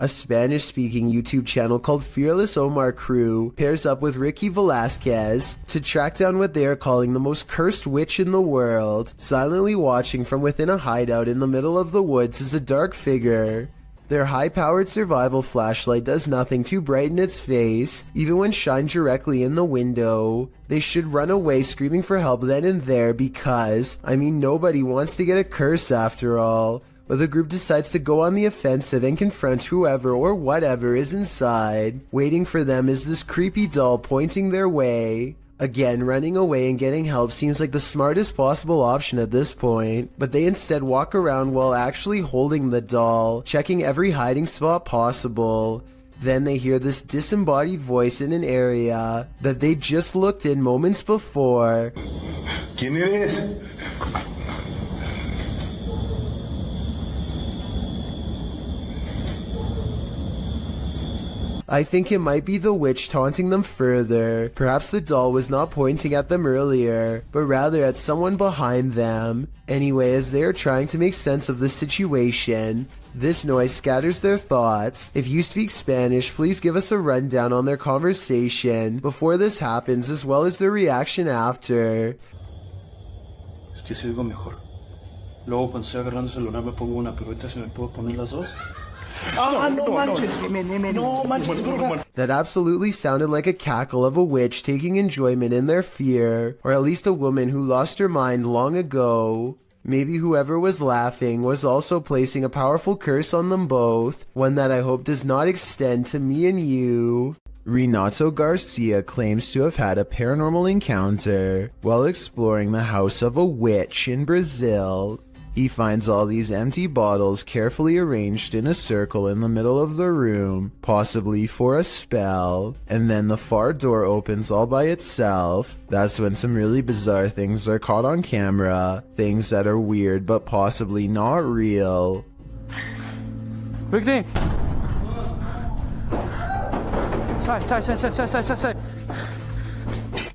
A Spanish-speaking YouTube channel called Fearless Omar Crew pairs up with Ricky Velasquez to track down what they are calling the most cursed witch in the world. Silently watching from within a hideout in the middle of the woods is a dark figure. Their high-powered survival flashlight does nothing to brighten its face, even when shined directly in the window. They should run away screaming for help then and there because, nobody wants to get a curse after all. But the group decides to go on the offensive and confront whoever or whatever is inside. Waiting for them is this creepy doll pointing their way. Again, running away and getting help seems like the smartest possible option at this point, but they instead walk around while actually holding the doll, checking every hiding spot possible. Then they hear this disembodied voice in an area that they just looked in moments before. ¿Quién eres? I think it might be the witch taunting them further. Perhaps the doll was not pointing at them earlier, but rather at someone behind them. Anyway, as they are trying to make sense of the situation, this noise scatters their thoughts. If you speak Spanish, please give us a rundown on their conversation before this happens, as well as their reaction after. Es que se oigo mejor. Luego cuando estoy agarrando el celular me pongo una, pero ahorita se me puedo poner las dos. That absolutely sounded like a cackle of a witch taking enjoyment in their fear, or at least a woman who lost her mind long ago. Maybe whoever was laughing was also placing a powerful curse on them both, one that I hope does not extend to me and you. Renato Garcia claims to have had a paranormal encounter while exploring the house of a witch in Brazil. He finds all these empty bottles carefully arranged in a circle in the middle of the room, possibly for a spell, and then the far door opens all by itself. That's when some really bizarre things are caught on camera, things that are weird but possibly not real. Quickly! Side.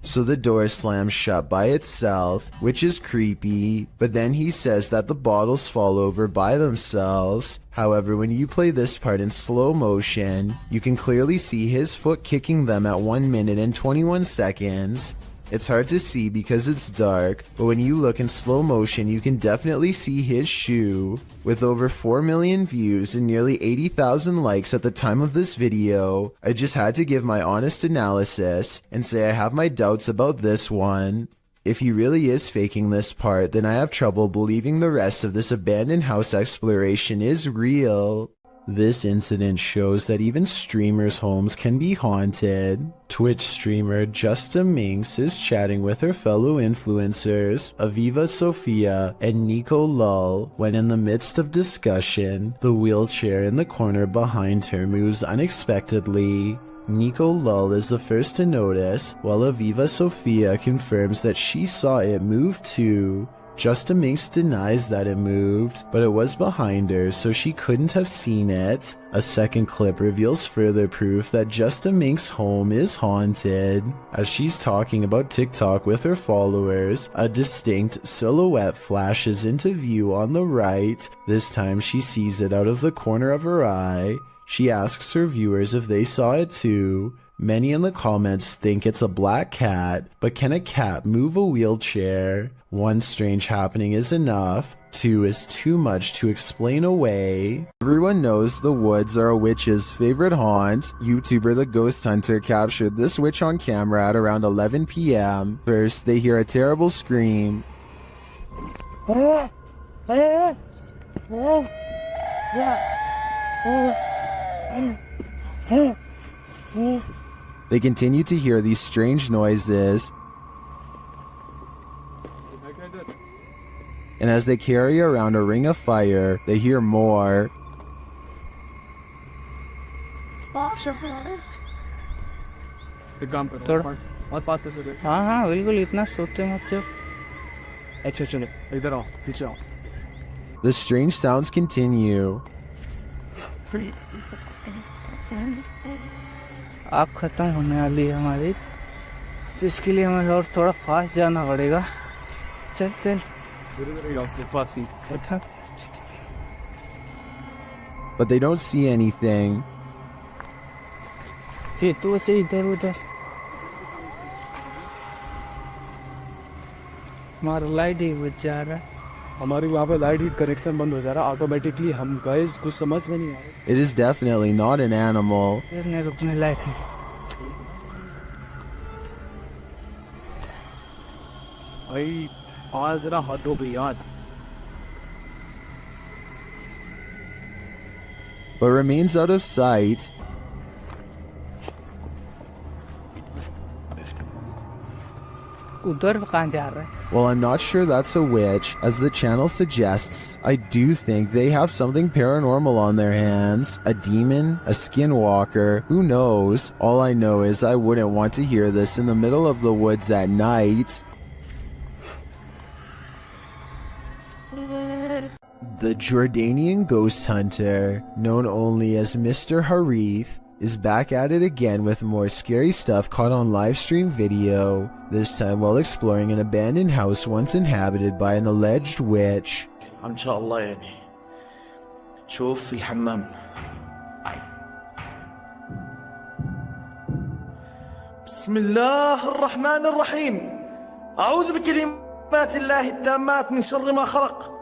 So the door slams shut by itself, which is creepy, but then he says that the bottles fall over by themselves. However, when you play this part in slow motion, you can clearly see his foot kicking them at 1 minute and 21 seconds. It's hard to see because it's dark, but when you look in slow motion you can definitely see his shoe. With over 4 million views and nearly 80,000 likes at the time of this video, I just had to give my honest analysis and say I have my doubts about this one. If he really is faking this part, then I have trouble believing the rest of this abandoned house exploration is real. This incident shows that even streamers' homes can be haunted. Twitch streamer Justa Minx is chatting with her fellow influencers, Aviva Sophia and Nico Lull, when in the midst of discussion, the wheelchair in the corner behind her moves unexpectedly. Nico Lull is the first to notice, while Aviva Sophia confirms that she saw it move too. Justa Minx denies that it moved, but it was behind her, so she couldn't have seen it. A second clip reveals further proof that Justa Minx's home is haunted. As she's talking about TikTok with her followers, a distinct silhouette flashes into view on the right. This time she sees it out of the corner of her eye. She asks her viewers if they saw it too. Many in the comments think it's a black cat, but can a cat move a wheelchair? One strange happening is enough, two is too much to explain away. Everyone knows the woods are a witch's favorite haunt. YouTuber The Ghost Hunter captured this witch on camera at around 11 p.m. First, they hear a terrible scream. They continue to hear these strange noises, and as they carry around a ring of fire, they hear more. हाँ बिल्कुल इतना सोचते मत सिर्फ अच्छा चलो इधर आओ पीछे आओ. The strange sounds continue. आग खत्म होने वाली है हमारी, जिसके लिए हमें और थोड़ा फास्ट जाना पड़ेगा. चल but they don't see anything. ये तो से इधर उधर हमारा लाइट ही बच जा रहा है हमारी वहाँ पे लाइट ही कनेक्शन बंद हो जा रहा है ऑटोमेटिकली हम गाइस कुछ समझ में नहीं आ रहा It is definitely not an animal. है रुकने लायक है भाई आज जरा हद हो गई यार But remains out of sight. उधर कहाँ जा रहा है Well, I'm not sure that's a witch. As the channel suggests, I do think they have something paranormal on their hands. A demon, a skinwalker, who knows? All I know is I wouldn't want to hear this in the middle of the woods at night. The Jordanian ghost hunter, known only as Mr. Harith, is back at it again with more scary stuff caught on live stream video, this time while exploring an abandoned house once inhabited by an alleged witch. ان شاء الله يعني شوف في الحمام بسم الله الرحمن الرحيم أعوذ بكلمات الله التامات من شر ما خلق.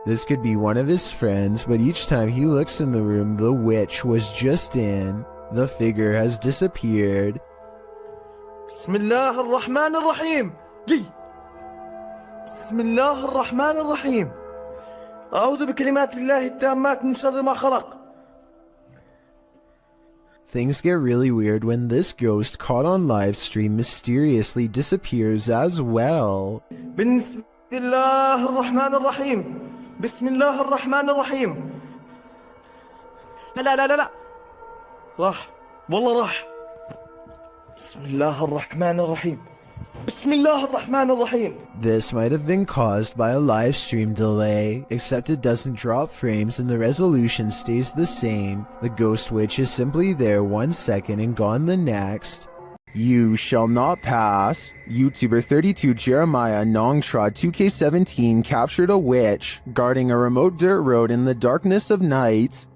This could be one of his friends, but each time he looks in the room the witch was just in, the figure has disappeared. بسم الله الرحمن الرحيم بسم الله الرحمن الرحيم أعوذ بكلمات الله التامات من شر ما خلق. Things get really weird when this ghost caught on live stream mysteriously disappears as well. بسم الله الرحمن الرحيم بسم الله الرحمن الرحيم. لا راح والله راح. بسم الله الرحمن الرحيم بسم الله الرحمن الرحيم. This might have been caused by a live stream delay, except it doesn't drop frames and the resolution stays the same. The ghost witch is simply there 1 second and gone the next. You shall not pass. YouTuber 32 Jeremiah Nongtrod 2K17 captured a witch guarding a remote dirt road in the darkness of night.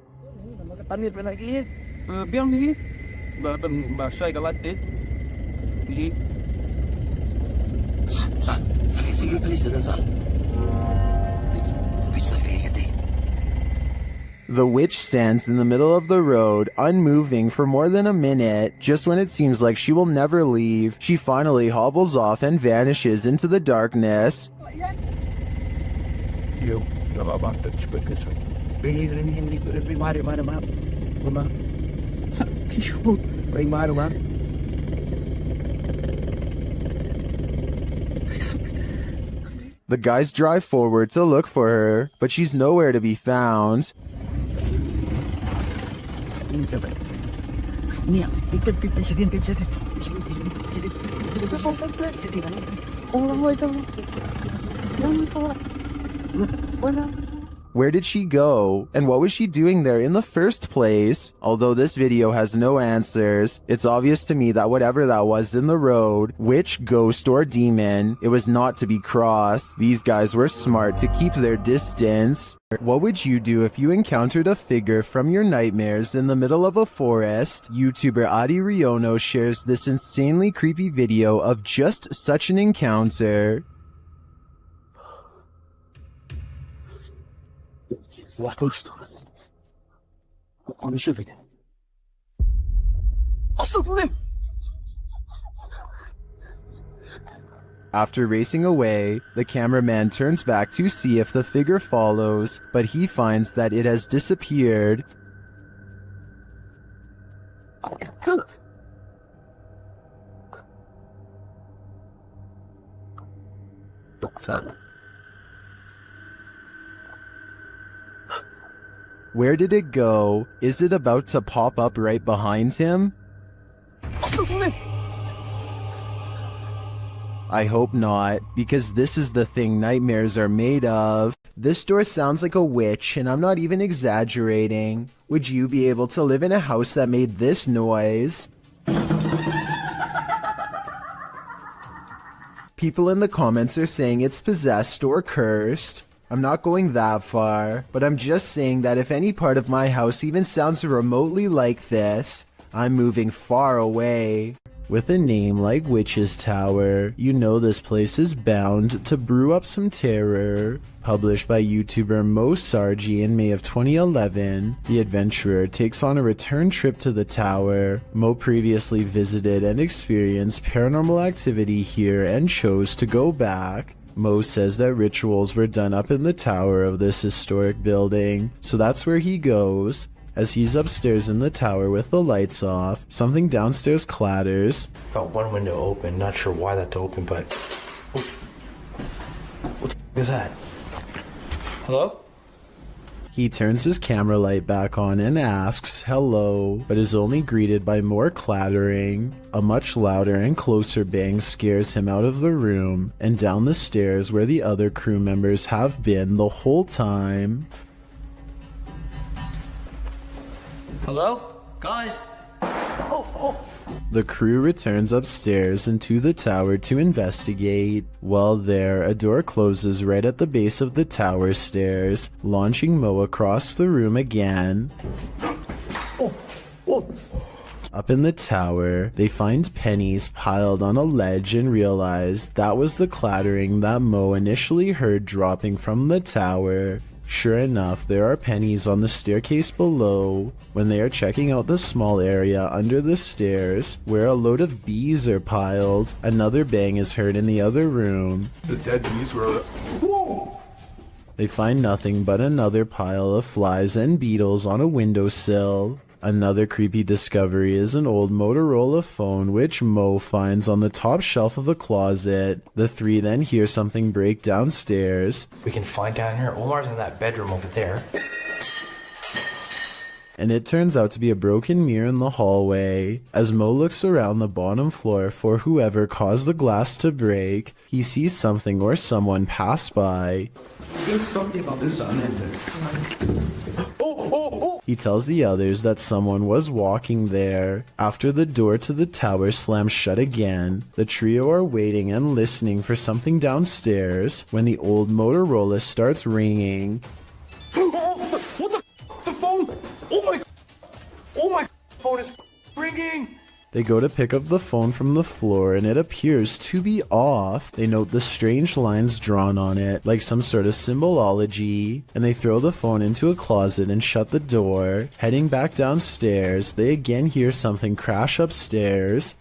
The witch stands in the middle of the road, unmoving for more than a minute. Just when it seems like she will never leave, she finally hobbles off and vanishes into the darkness. The guys drive forward to look for her, but she's nowhere to be found. Where did she go? And what was she doing there in the first place? Although this video has no answers, it's obvious to me that whatever that was in the road, witch, ghost, or demon, it was not to be crossed. These guys were smart to keep their distance. What would you do if you encountered a figure from your nightmares in the middle of a forest? YouTuber Adi Riono shares this insanely creepy video of just such an encounter. After racing away, the cameraman turns back to see if the figure follows, but he finds that it has disappeared. Where did it go? Is it about to pop up right behind him? I hope not, because this is the thing nightmares are made of. This door sounds like a witch, and I'm not even exaggerating. Would you be able to live in a house that made this noise? People in the comments are saying it's possessed or cursed. I'm not going that far, but I'm just saying that if any part of my house even sounds remotely like this, I'm moving far away. With a name like Witch's Tower, you know this place is bound to brew up some terror. Published by YouTuber Mo Sargi in May of 2011, the adventurer takes on a return trip to the tower. Mo previously visited and experienced paranormal activity here and chose to go back. Mo says that rituals were done up in the tower of this historic building, so that's where he goes. As he's upstairs in the tower with the lights off, something downstairs clatters. Felt one window open, not sure why that's open, but... Oh. What the is that? Hello? He turns his camera light back on and asks hello, but is only greeted by more clattering. A much louder and closer bang scares him out of the room and down the stairs where the other crew members have been the whole time. Hello? Guys? The crew returns upstairs and to the tower to investigate. While there, a door closes right at the base of the tower stairs, launching Mo across the room again. Up in the tower, they find pennies piled on a ledge and realize that was the clattering that Mo initially heard dropping from the tower. Sure enough, there are pennies on the staircase below. When they are checking out the small area under the stairs, where a load of bees are piled, another bang is heard in the other room. The dead bees were... Whoa! They find nothing but another pile of flies and beetles on a windowsill. Another creepy discovery is an old Motorola phone which Mo finds on the top shelf of a closet. The three then hear something break downstairs. We can find down here. Omar's in that bedroom over there. And it turns out to be a broken mirror in the hallway. As Mo looks around the bottom floor for whoever caused the glass to break, he sees something or someone pass by. There's something about this unending. He tells the others that someone was walking there. After the door to the tower slams shut again, the trio are waiting and listening for something downstairs when the old Motorola starts ringing. What the phone? Oh my phone is ringing! They go to pick up the phone from the floor and it appears to be off. They note the strange lines drawn on it, like some sort of symbology, and they throw the phone into a closet and shut the door. Heading back downstairs, they again hear something crash upstairs.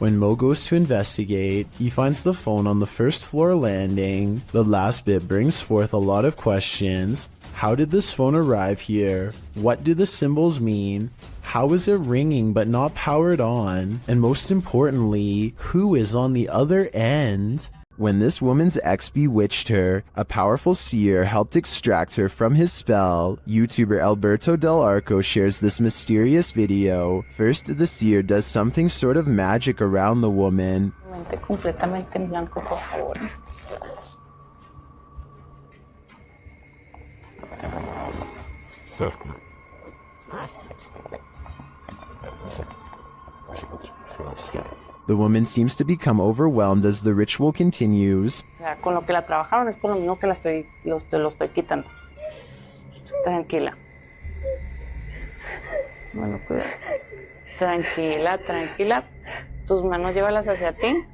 When Mo goes to investigate, he finds the phone on the first floor landing. The last bit brings forth a lot of questions. How did this phone arrive here? What do the symbols mean? How is it ringing but not powered on? And most importantly, who is on the other end? When this woman's ex bewitched her, a powerful seer helped extract her from his spell. YouTuber Alberto Del Arco shares this mysterious video. First, the seer does something sort of magic around the woman. Completamente en blanco, por favor. The woman seems to become overwhelmed as the ritual continues. O sea, con lo que la trabajaron es con lo mismo que lo estoy quitando. Tranquila. Bueno, cuidado. Tranquila, tranquila. Tus manos llévalas hacia ti.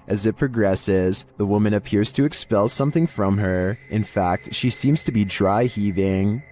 As it progresses, the woman appears to expel something from her. In fact, she seems to be dry heaving.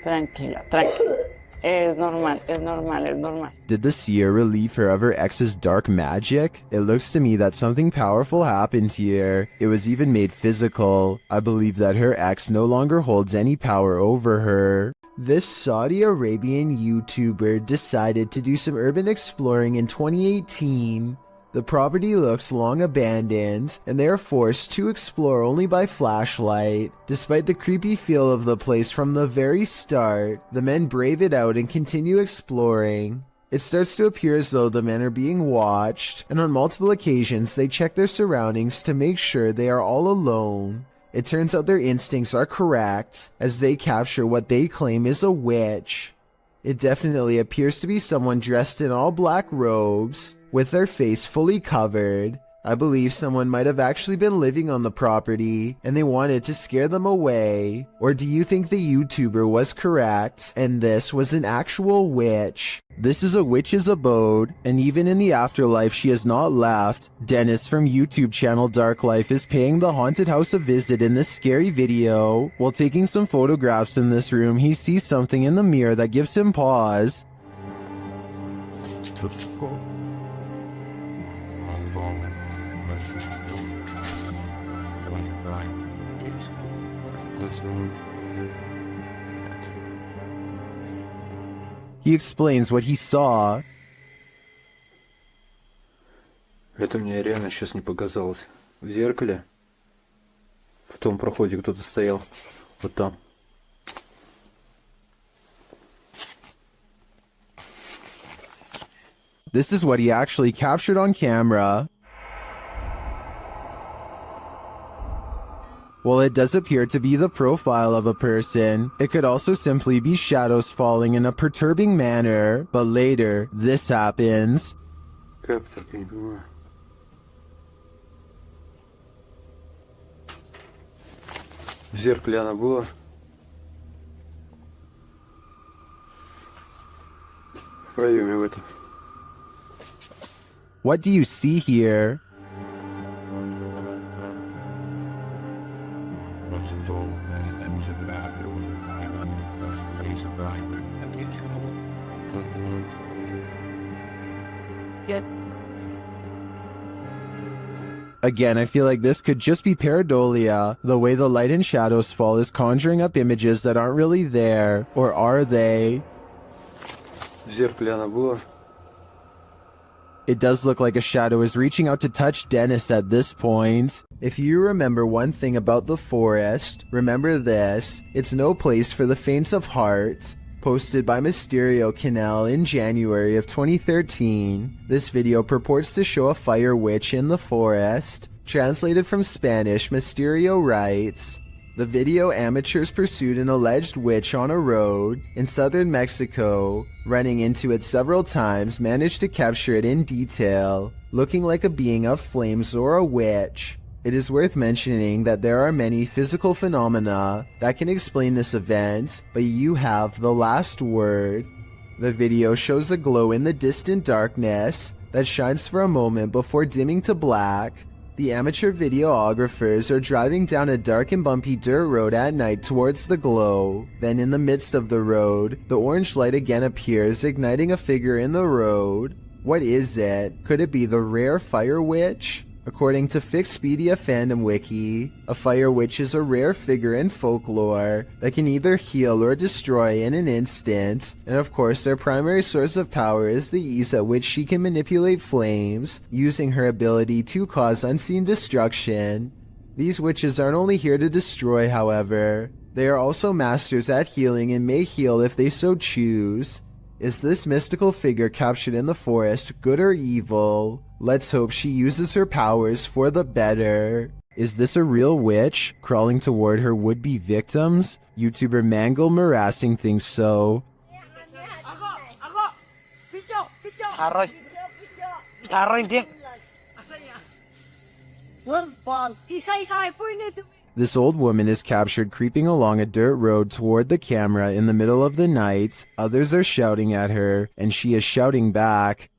Tranquila, tranquila. Es normal, es normal, es normal. Did the seer relieve her of her ex's dark magic? It looks to me that something powerful happened here. It was even made physical. I believe that her ex no longer holds any power over her. This Saudi Arabian YouTuber decided to do some urban exploring in 2018. The property looks long abandoned, and they are forced to explore only by flashlight. Despite the creepy feel of the place from the very start, the men brave it out and continue exploring. It starts to appear as though the men are being watched, and on multiple occasions they check their surroundings to make sure they are all alone. It turns out their instincts are correct, as they capture what they claim is a witch. It definitely appears to be someone dressed in all black robes, with their face fully covered. I believe someone might have actually been living on the property, and they wanted to scare them away. Or do you think the YouTuber was correct, and this was an actual witch? This is a witch's abode, and even in the afterlife she has not left. Dennis from YouTube channel Dark Life is paying the haunted house a visit in this scary video. While taking some photographs in this room, he sees something in the mirror that gives him pause. He explains what he saw. Это мне реально сейчас не показалось. В зеркале, в том проходе кто-то стоял. Вот там. This is what he actually captured on camera. While it does appear to be the profile of a person, it could also simply be shadows falling in a perturbing manner. But later, this happens. Как так, я не понимаю. В зеркале она была. В проеме в этом. What do you see here? Again, I feel like this could just be pareidolia. The way the light and shadows fall is conjuring up images that aren't really there. Or are they? В зеркале она была. It does look like a shadow is reaching out to touch Dennis at this point. If you remember one thing about the forest, remember this: it's no place for the faint of heart. Posted by Mysterio Canal in January of 2013, this video purports to show a fire witch in the forest. Translated from Spanish, Mysterio writes, the video amateurs pursued an alleged witch on a road in southern Mexico. Running into it several times, managed to capture it in detail, looking like a being of flames or a witch. It is worth mentioning that there are many physical phenomena that can explain this event, but you have the last word. The video shows a glow in the distant darkness that shines for a moment before dimming to black. The amateur videographers are driving down a dark and bumpy dirt road at night towards the glow. Then in the midst of the road, the orange light again appears, igniting a figure in the road. What is it? Could it be the rare fire witch? According to Fixpedia Fandom Wiki, a fire witch is a rare figure in folklore that can either heal or destroy in an instant, and of course their primary source of power is the ease at which she can manipulate flames, using her ability to cause unseen destruction. These witches aren't only here to destroy, however. They are also masters at healing and may heal if they so choose. Is this mystical figure captured in the forest good or evil? Let's hope she uses her powers for the better. Is this a real witch crawling toward her would-be victims? YouTuber Mangle harassing things so. This old woman is captured creeping along a dirt road toward the camera in the middle of the night. Others are shouting at her, and she is shouting back.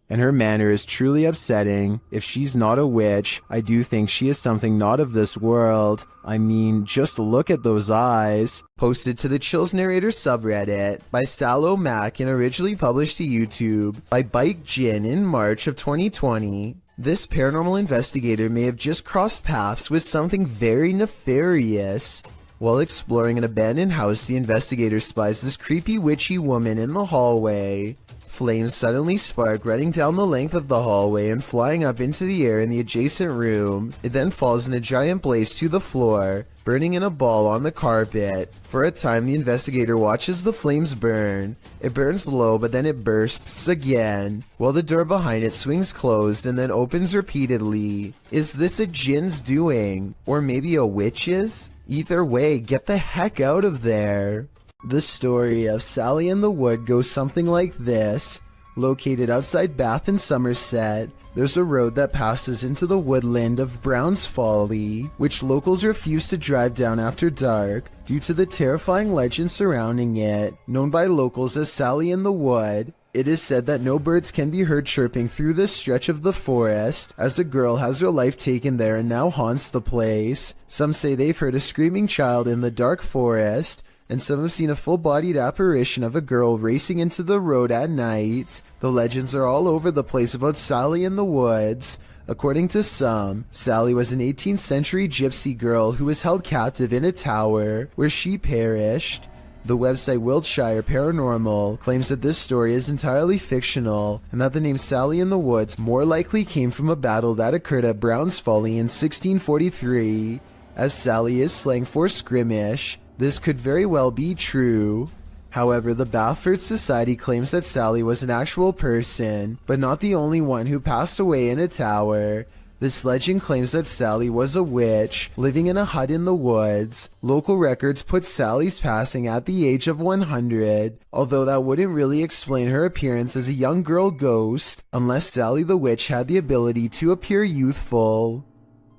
And her manner is truly upsetting. If she's not a witch, I do think she is something not of this world. I mean, just look at those eyes. Posted to the Chills Narrator subreddit by Sallow Mac and originally published to YouTube by Bike Jin in March of 2020. This paranormal investigator may have just crossed paths with something very nefarious. While exploring an abandoned house, the investigator spies this creepy witchy woman in the hallway. flames suddenly spark, running down the length of the hallway and flying up into the air in the adjacent room. It then falls in a giant blaze to the floor, burning in a ball on the carpet. For a time, the investigator watches the flames burn. It burns low, but then it bursts again, while the door behind it swings closed and then opens repeatedly. Is this a jinn's doing? Or maybe a witch's? Either way, get the heck out of there. The story of Sally in the Wood goes something like this. Located outside Bath in Somerset, there's a road that passes into the woodland of Brown's Folly, which locals refuse to drive down after dark due to the terrifying legend surrounding it. Known by locals as Sally in the Wood, it is said that no birds can be heard chirping through this stretch of the forest, as a girl has her life taken there and now haunts the place. Some say they've heard a screaming child in the dark forest, and some have seen a full-bodied apparition of a girl racing into the road at night. The legends are all over the place about Sally in the Woods. According to some, Sally was an 18th century gypsy girl who was held captive in a tower, where she perished. The website Wiltshire Paranormal claims that this story is entirely fictional, and that the name Sally in the Woods more likely came from a battle that occurred at Brown's Folly in 1643. As Sally is slang for skirmish, this could very well be true. However, the Bathford Society claims that Sally was an actual person, but not the only one who passed away in a tower. This legend claims that Sally was a witch, living in a hut in the woods. Local records put Sally's passing at the age of 100, although that wouldn't really explain her appearance as a young girl ghost, unless Sally the Witch had the ability to appear youthful.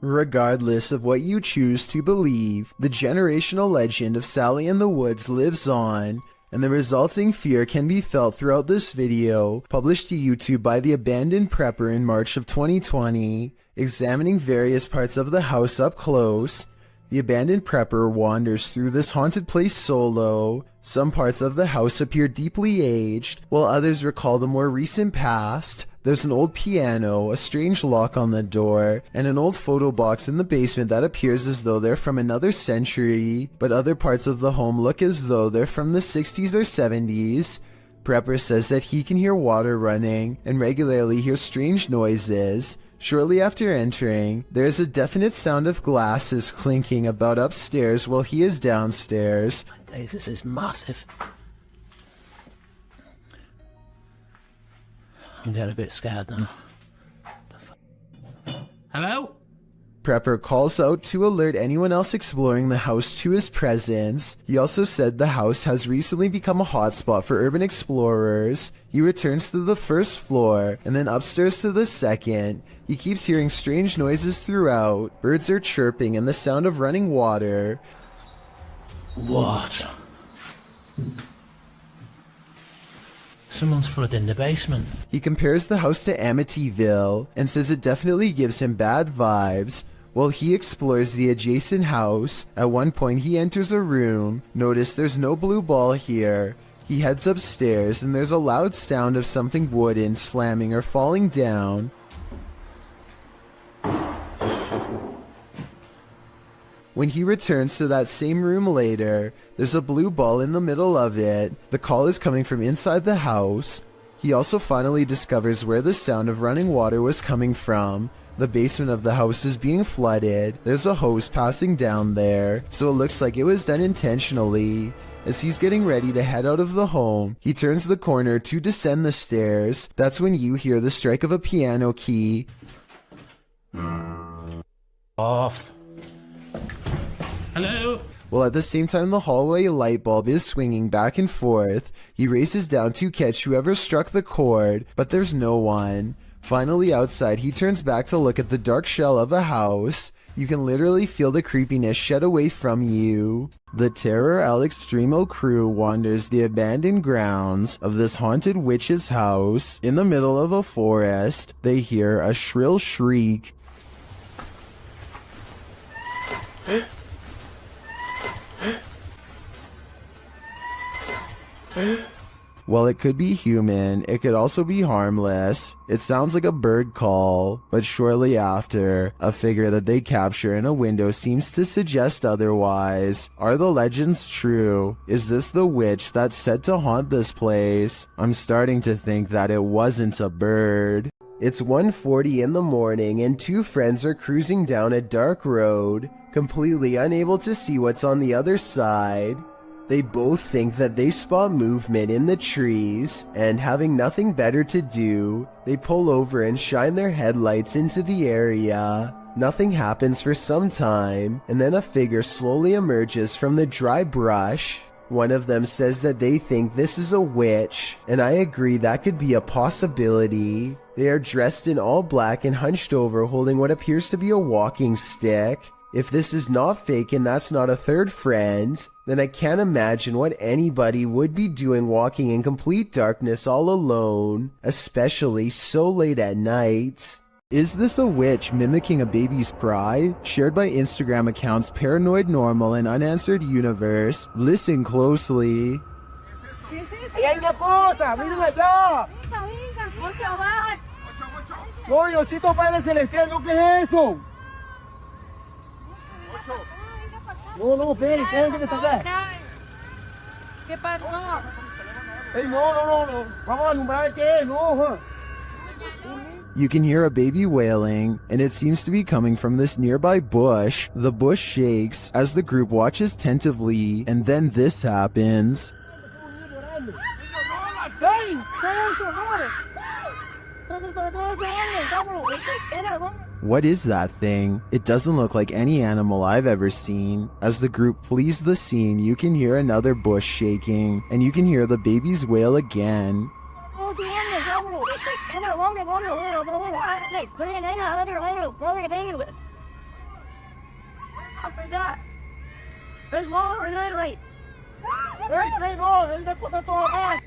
Regardless of what you choose to believe, the generational legend of Sally in the Woods lives on, and the resulting fear can be felt throughout this video, published to YouTube by the Abandoned Prepper in March of 2020. Examining various parts of the house up close, the Abandoned Prepper wanders through this haunted place solo. Some parts of the house appear deeply aged, while others recall the more recent past. There's an old piano, a strange lock on the door, and an old photo box in the basement that appears as though they're from another century, but other parts of the home look as though they're from the 60s or 70s. Prepper says that he can hear water running and regularly hears strange noises. Shortly after entering, there is a definite sound of glasses clinking about upstairs while he is downstairs. Hey, this is massive. I'm getting a bit scared now. Hello? Prepper calls out to alert anyone else exploring the house to his presence. He also said the house has recently become a hotspot for urban explorers. He returns to the first floor, and then upstairs to the second. He keeps hearing strange noises throughout. Birds are chirping and the sound of running water. What? Someone's flooding the basement. He compares the house to Amityville and says it definitely gives him bad vibes. While he explores the adjacent house, at one point he enters a room. Notice there's no blue ball here. He heads upstairs and there's a loud sound of something wooden slamming or falling down. When he returns to that same room later, there's a blue ball in the middle of it. The call is coming from inside the house. He also finally discovers where the sound of running water was coming from. The basement of the house is being flooded. There's a hose passing down there, so it looks like it was done intentionally. As he's getting ready to head out of the home, he turns the corner to descend the stairs. That's when you hear the strike of a piano key. Off. Hello? While at the same time the hallway light bulb is swinging back and forth, he races down to catch whoever struck the cord, but there's no one. Finally outside, he turns back to look at the dark shell of a house. You can literally feel the creepiness shed away from you. The Terror al Extremo crew wanders the abandoned grounds of this haunted witch's house. In the middle of a forest, they hear a shrill shriek. While it could be human, it could also be harmless. It sounds like a bird call, but shortly after, a figure that they capture in a window seems to suggest otherwise. Are the legends true? Is this the witch that's said to haunt this place? I'm starting to think that it wasn't a bird. It's 1:40 in the morning and two friends are cruising down a dark road, completely unable to see what's on the other side. They both think that they spot movement in the trees, and having nothing better to do, they pull over and shine their headlights into the area. Nothing happens for some time, and then a figure slowly emerges from the dry brush. One of them says that they think this is a witch, and I agree that could be a possibility. They are dressed in all black and hunched over, holding what appears to be a walking stick. If this is not fake and that's not a third friend, then I can't imagine what anybody would be doing walking in complete darkness all alone, especially so late at night. Is this a witch mimicking a baby's cry? Shared by Instagram accounts Paranoid Normal and Unanswered Universe. Listen closely. ¡Ahí hay una cosa! ¡Miren allá! ¡No, Diosito Padre Celestial! ¿No qué es eso? No, espere, ¿qué es lo que está acá? ¿Qué pasó? ¡Ey, no! Vamos a alumbrar qué es, no, You can hear a baby wailing, and it seems to be coming from this nearby bush. The bush shakes as the group watches tentatively, and then this happens. What is that thing? It doesn't look like any animal I've ever seen. As the group flees the scene, you can hear another bush shaking, and you can hear the baby's wail again.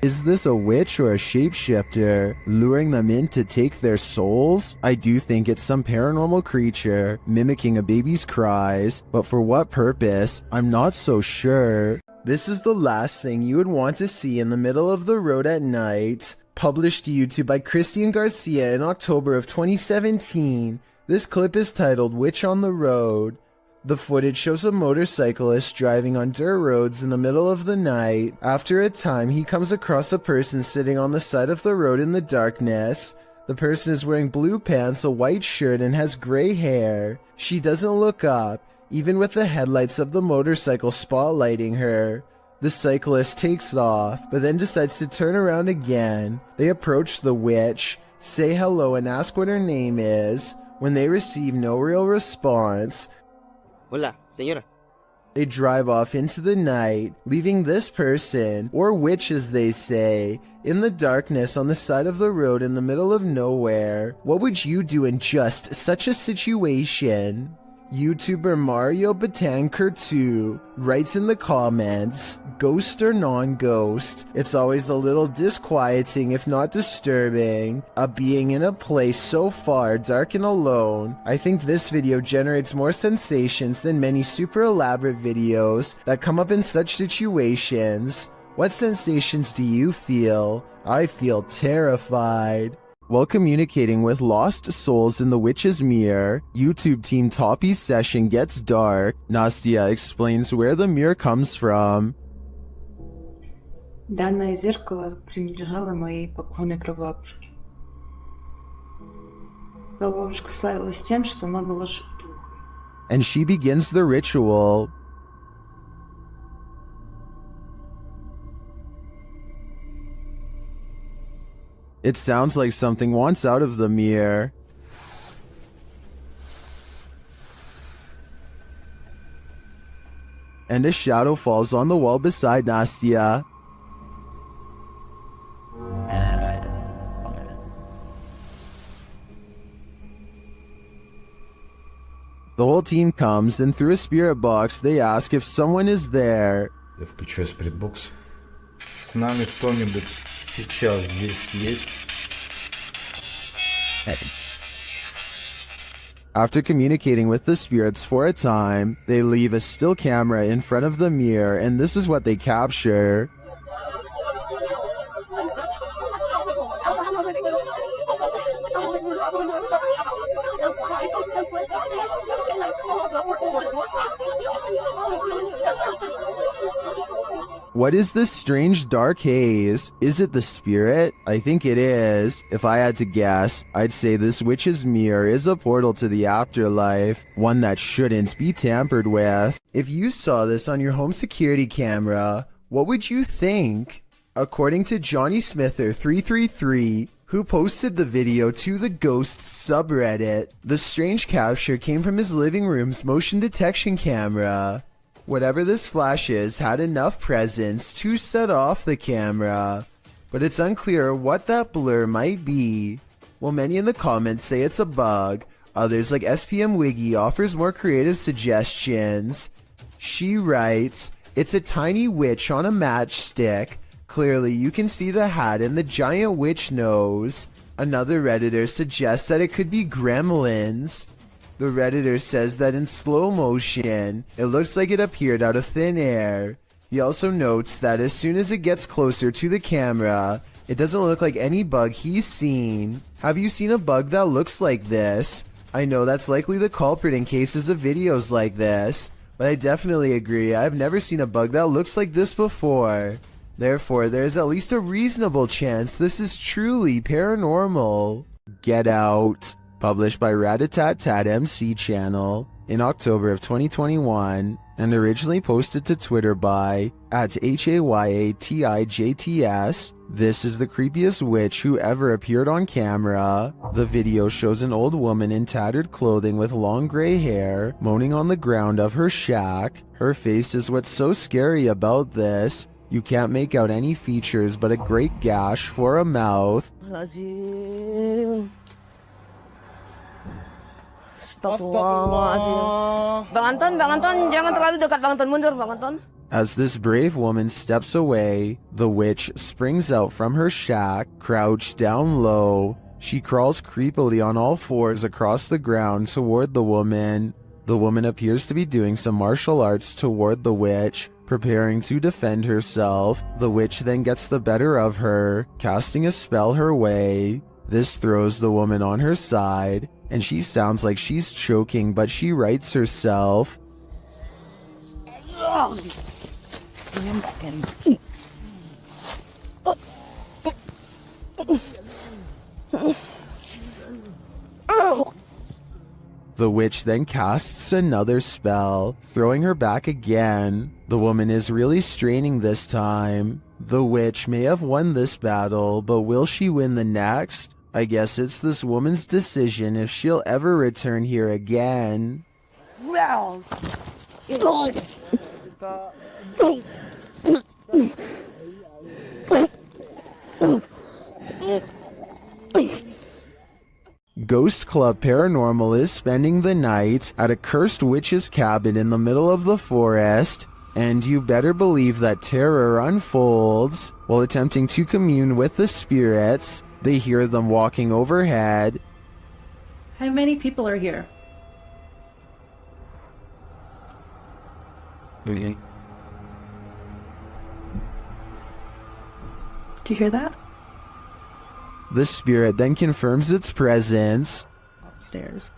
Is this a witch or a shapeshifter, luring them in to take their souls? I do think it's some paranormal creature, mimicking a baby's cries, but for what purpose? I'm not so sure. This is the last thing you would want to see in the middle of the road at night. Published to YouTube by Christian Garcia in October of 2017. This clip is titled Witch on the Road. The footage shows a motorcyclist driving on dirt roads in the middle of the night. After a time, he comes across a person sitting on the side of the road in the darkness. The person is wearing blue pants, a white shirt, and has gray hair. She doesn't look up, even with the headlights of the motorcycle spotlighting her. The cyclist takes off, but then decides to turn around again. They approach the witch, say hello, and ask what her name is. When they receive no real response, Hola, señora. they drive off into the night, leaving this person, or witch as they say, in the darkness on the side of the road in the middle of nowhere. What would you do in just such a situation? YouTuber Mario Batanker2 writes in the comments, ghost or non-ghost, it's always a little disquieting if not disturbing, a being in a place so far dark and alone. I think this video generates more sensations than many super elaborate videos that come up in such situations. What sensations do you feel? I feel terrified. While communicating with lost souls in the witch's mirror, YouTube team Toppy's session gets dark. Nastia explains where the mirror comes from. Данное зеркало принадлежало моей покойной прабабушке. Прабабушка славилась тем, что она была шутом. And she begins the ritual. It sounds like something wants out of the mirror. And a shadow falls on the wall beside Nastia. The whole team comes, and through a spirit box, they ask if someone is there. Я включаю спиритбокс. С нами кто-нибудь сейчас здесь есть? After communicating with the spirits for a time, they leave a still camera in front of the mirror, and this is what they capture. What is this strange dark haze? Is it the spirit? I think it is. If I had to guess, I'd say this witch's mirror is a portal to the afterlife, one that shouldn't be tampered with. If you saw this on your home security camera, what would you think? According to Johnny Smither 333, who posted the video to the Ghosts subreddit, the strange capture came from his living room's motion detection camera. Whatever this flash is had enough presence to set off the camera, but it's unclear what that blur might be. While many in the comments say it's a bug, others like SPM Wiggy offers more creative suggestions. She writes, "It's a tiny witch on a matchstick. Clearly you can see the hat and the giant witch nose." Another Redditor suggests that it could be gremlins. The Redditor says that in slow motion, it looks like it appeared out of thin air. He also notes that as soon as it gets closer to the camera, it doesn't look like any bug he's seen. Have you seen a bug that looks like this? I know that's likely the culprit in cases of videos like this, but I definitely agree I've never seen a bug that looks like this before. Therefore, there is at least a reasonable chance this is truly paranormal. Get Out. Published by Ratatat MC channel in October of 2021 and originally posted to Twitter by @HAYATIJTS. This is the creepiest witch who ever appeared on camera. The video shows an old woman in tattered clothing with long gray hair moaning on the ground of her shack. Her face is what's so scary about this. You can't make out any features but a great gash for a mouth. Bang Anton, jangan terlalu dekat, Bang Anton, mundur, Bang Anton. As this brave woman steps away, the witch springs out from her shack, crouched down low. She crawls creepily on all fours across the ground toward the woman. The woman appears to be doing some martial arts toward the witch, preparing to defend herself. The witch then gets the better of her, casting a spell her way. This throws the woman on her side, and she sounds like she's choking, but she rights herself. The witch then casts another spell, throwing her back again. The woman is really straining this time. The witch may have won this battle, but will she win the next? I guess it's this woman's decision if she'll ever return here again. Ghost Club Paranormal is spending the night at a cursed witch's cabin in the middle of the forest, and you better believe that terror unfolds. While attempting to commune with the spirits, they hear them walking overhead. How many people are here? Do you hear that? The spirit then confirms its presence. Upstairs.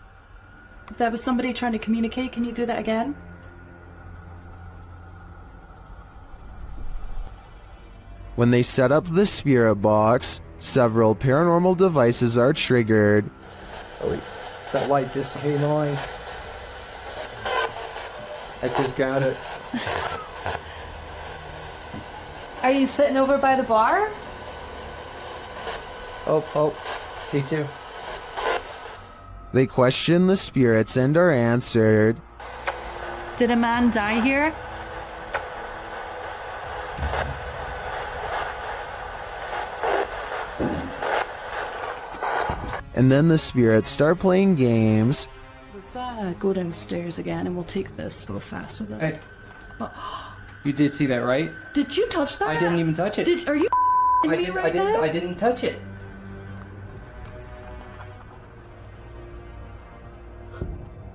If that was somebody trying to communicate, can you do that again? When they set up the spirit box, several paranormal devices are triggered. Oh wait, that light just came on. I just got it. Are you sitting over by the bar? Oh, K2. They question the spirits and are answered. Did a man die here? And then the spirits start playing games. Let's go downstairs again and we'll take this real fast with it. Hey, you did see that, right? Did you touch that? I didn't even touch it. Are you me right now? I didn't touch it.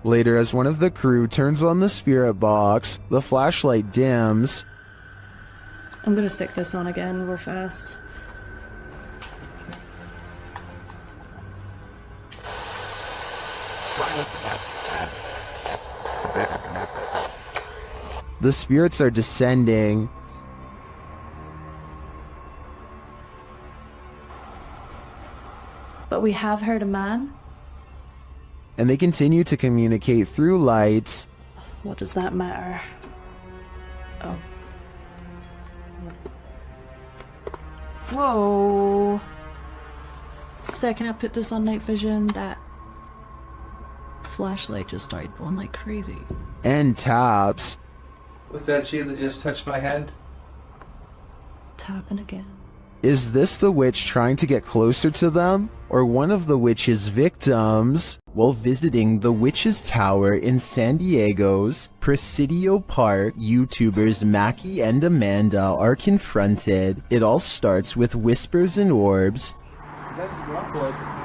Later, as one of the crew turns on the spirit box, the flashlight dims. I'm gonna stick this on again real fast. The spirits are descending. But we have heard a man. And they continue to communicate through lights. What does that matter? Oh. Whoa. Second I put this on night vision, that flashlight just started going like crazy. And taps. Was that she that just touched my head? Tapping again. Is this the witch trying to get closer to them? Or one of the witch's victims? While visiting the Witch's Tower in San Diego's Presidio Park, YouTubers Mackie and Amanda are confronted. It all starts with whispers and orbs.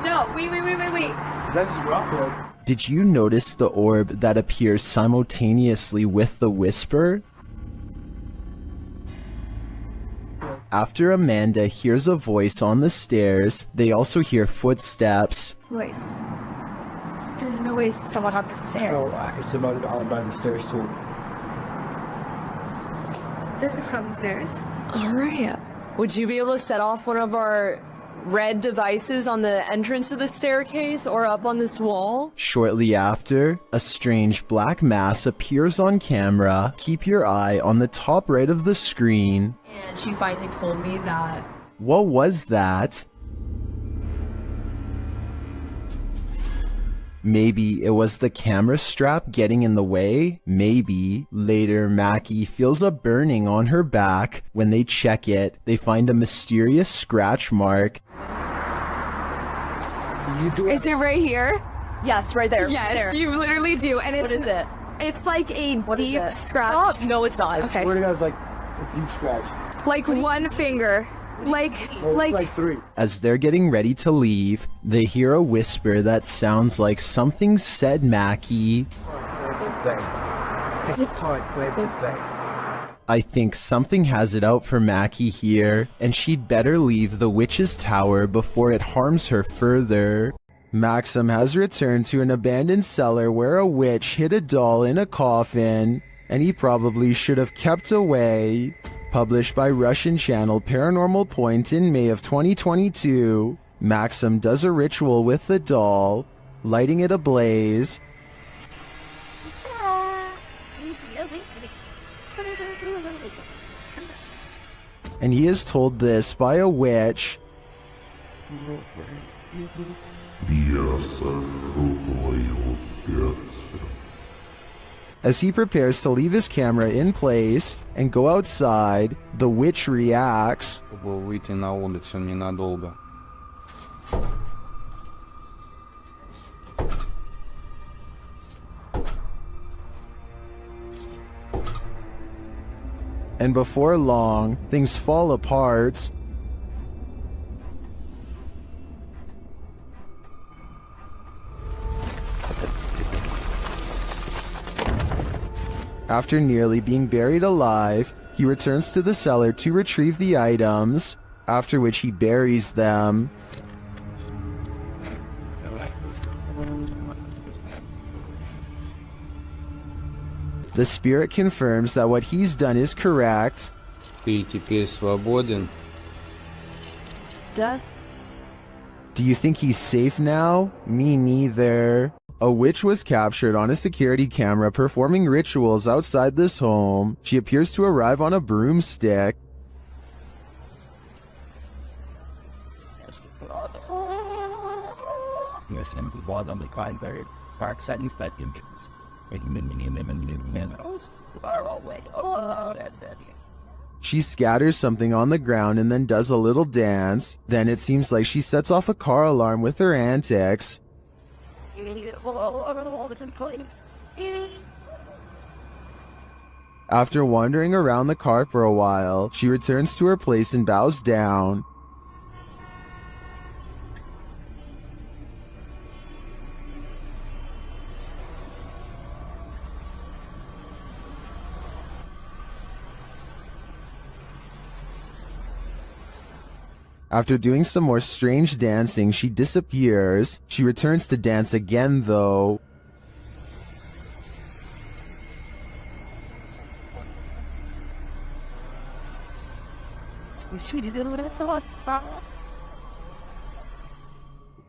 No, wait. Did you notice the orb that appears simultaneously with the whisper? After Amanda hears a voice on the stairs, they also hear footsteps. Voice. There's no way someone on the stairs. No, it's about by the stairs too. There's a crowd on the stairs. Alright. Would you be able to set off one of our red devices on the entrance of the staircase or up on this wall? Shortly after, a strange black mass appears on camera. Keep your eye on the top right of the screen. And she finally told me that. What was that? Maybe it was the camera strap getting in the way? Maybe. Later, Mackie feels a burning on her back. When they check it, they find a mysterious scratch mark. Is it right here? Yes, right there. Yes, there. you literally do. And it's, What is it? It's like a What is deep it? scratch. Stop. No, it's not. Okay. Swear to God, it's like a deep scratch. Like one finger. Like three. As they're getting ready to leave, they hear a whisper that sounds like something said Mackie. I think something has it out for Mackie here, and she'd better leave the Witch's Tower before it harms her further. Maxim has returned to an abandoned cellar where a witch hid a doll in a coffin, and he probably should have kept away. Published by Russian channel Paranormal Point in May of 2022, Maxim does a ritual with the doll, lighting it ablaze. And he is told this by a witch. As he prepares to leave his camera in place and go outside, the witch reacts. Выйти на улицу ненадолго. And before long, things fall apart. After nearly being buried alive, he returns to the cellar to retrieve the items, after which he buries them. The spirit confirms that what he's done is correct. Ты теперь свободен. Death? Do you think he's safe now? Me neither. A witch was captured on a security camera performing rituals outside this home. She appears to arrive on a broomstick. She scatters something on the ground and then does a little dance. Then it seems like she sets off a car alarm with her antics. After wandering around the car for a while, she returns to her place and bows down. After doing some more strange dancing, she disappears. She returns to dance again though.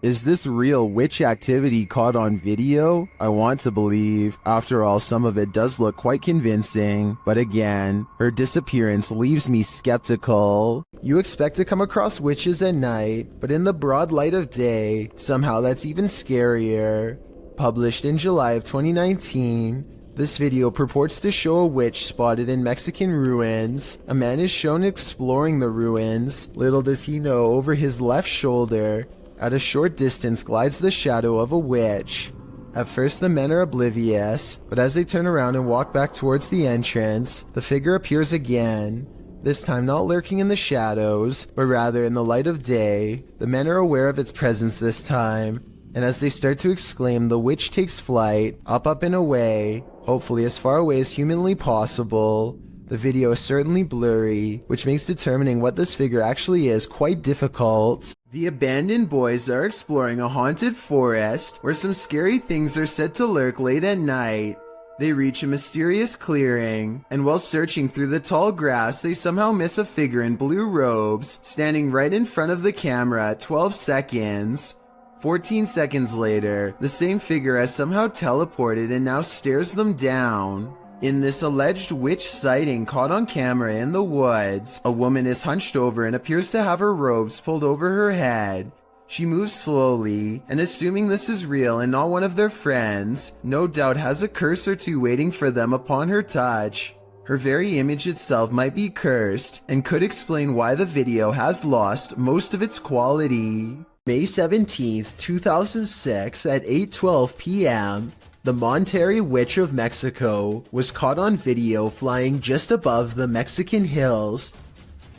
Is this real witch activity caught on video? I want to believe. After all, some of it does look quite convincing. But again, her disappearance leaves me skeptical. You expect to come across witches at night, but in the broad light of day, somehow that's even scarier. Published in July of 2019, this video purports to show a witch spotted in Mexican ruins. A man is shown exploring the ruins. Little does he know, over his left shoulder, at a short distance glides the shadow of a witch. At first the men are oblivious, but as they turn around and walk back towards the entrance, the figure appears again. This time not lurking in the shadows, but rather in the light of day. The men are aware of its presence this time, and as they start to exclaim, the witch takes flight, up and away, hopefully as far away as humanly possible. The video is certainly blurry, which makes determining what this figure actually is quite difficult. The abandoned boys are exploring a haunted forest where some scary things are said to lurk late at night. They reach a mysterious clearing, and while searching through the tall grass, they somehow miss a figure in blue robes, standing right in front of the camera at 12 seconds. 14 seconds later, the same figure has somehow teleported and now stares them down. In this alleged witch sighting caught on camera in the woods, a woman is hunched over and appears to have her robes pulled over her head. She moves slowly, and assuming this is real and not one of their friends, no doubt has a curse or two waiting for them upon her touch. Her very image itself might be cursed, and could explain why the video has lost most of its quality. May 17th, 2006 at 8:12 p.m., the Monterrey Witch of Mexico was caught on video flying just above the Mexican hills.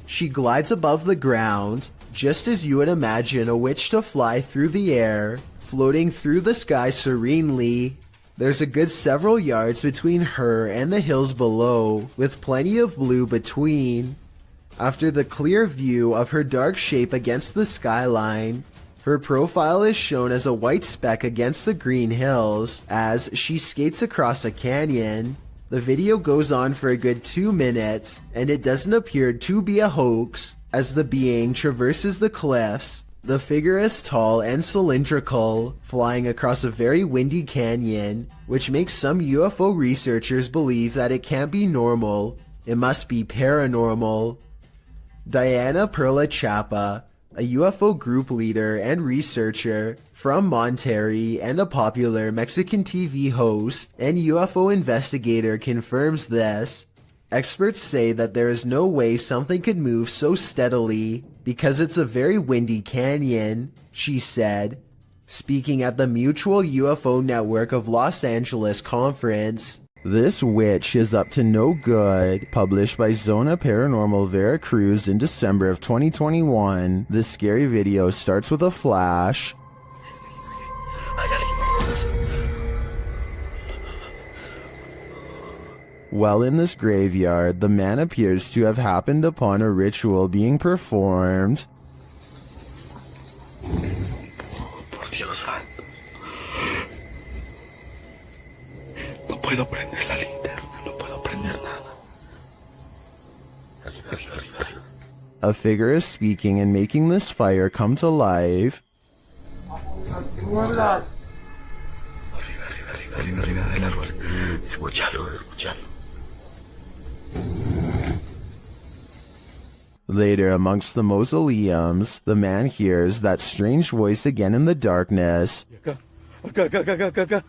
She glides above the ground, just as you would imagine a witch to fly through the air, floating through the sky serenely. There's a good several yards between her and the hills below, with plenty of blue between. After the clear view of her dark shape against the skyline, her profile is shown as a white speck against the green hills as she skates across a canyon. The video goes on for a good 2 minutes, and it doesn't appear to be a hoax. As the being traverses the cliffs, the figure is tall and cylindrical, flying across a very windy canyon, which makes some UFO researchers believe that it can't be normal, it must be paranormal. Diana Perla Chapa, a UFO group leader and researcher from Monterrey and a popular Mexican TV host and UFO investigator, confirms this. Experts say that there is no way something could move so steadily because it's a very windy canyon, she said, speaking at the Mutual UFO Network of Los Angeles conference. This witch is up to no good. Published by Zona Paranormal Veracruz in December of 2021. This scary video starts with a flash. While in this graveyard, the man appears to have happened upon a ritual being performed. Por Dios santo. No puedo prender la linterna, no puedo prender nada. A figure is speaking and making this fire come to life. Arriba del árbol. Escúchalo. Later, amongst the mausoleums, the man hears that strange voice again in the darkness. Acá.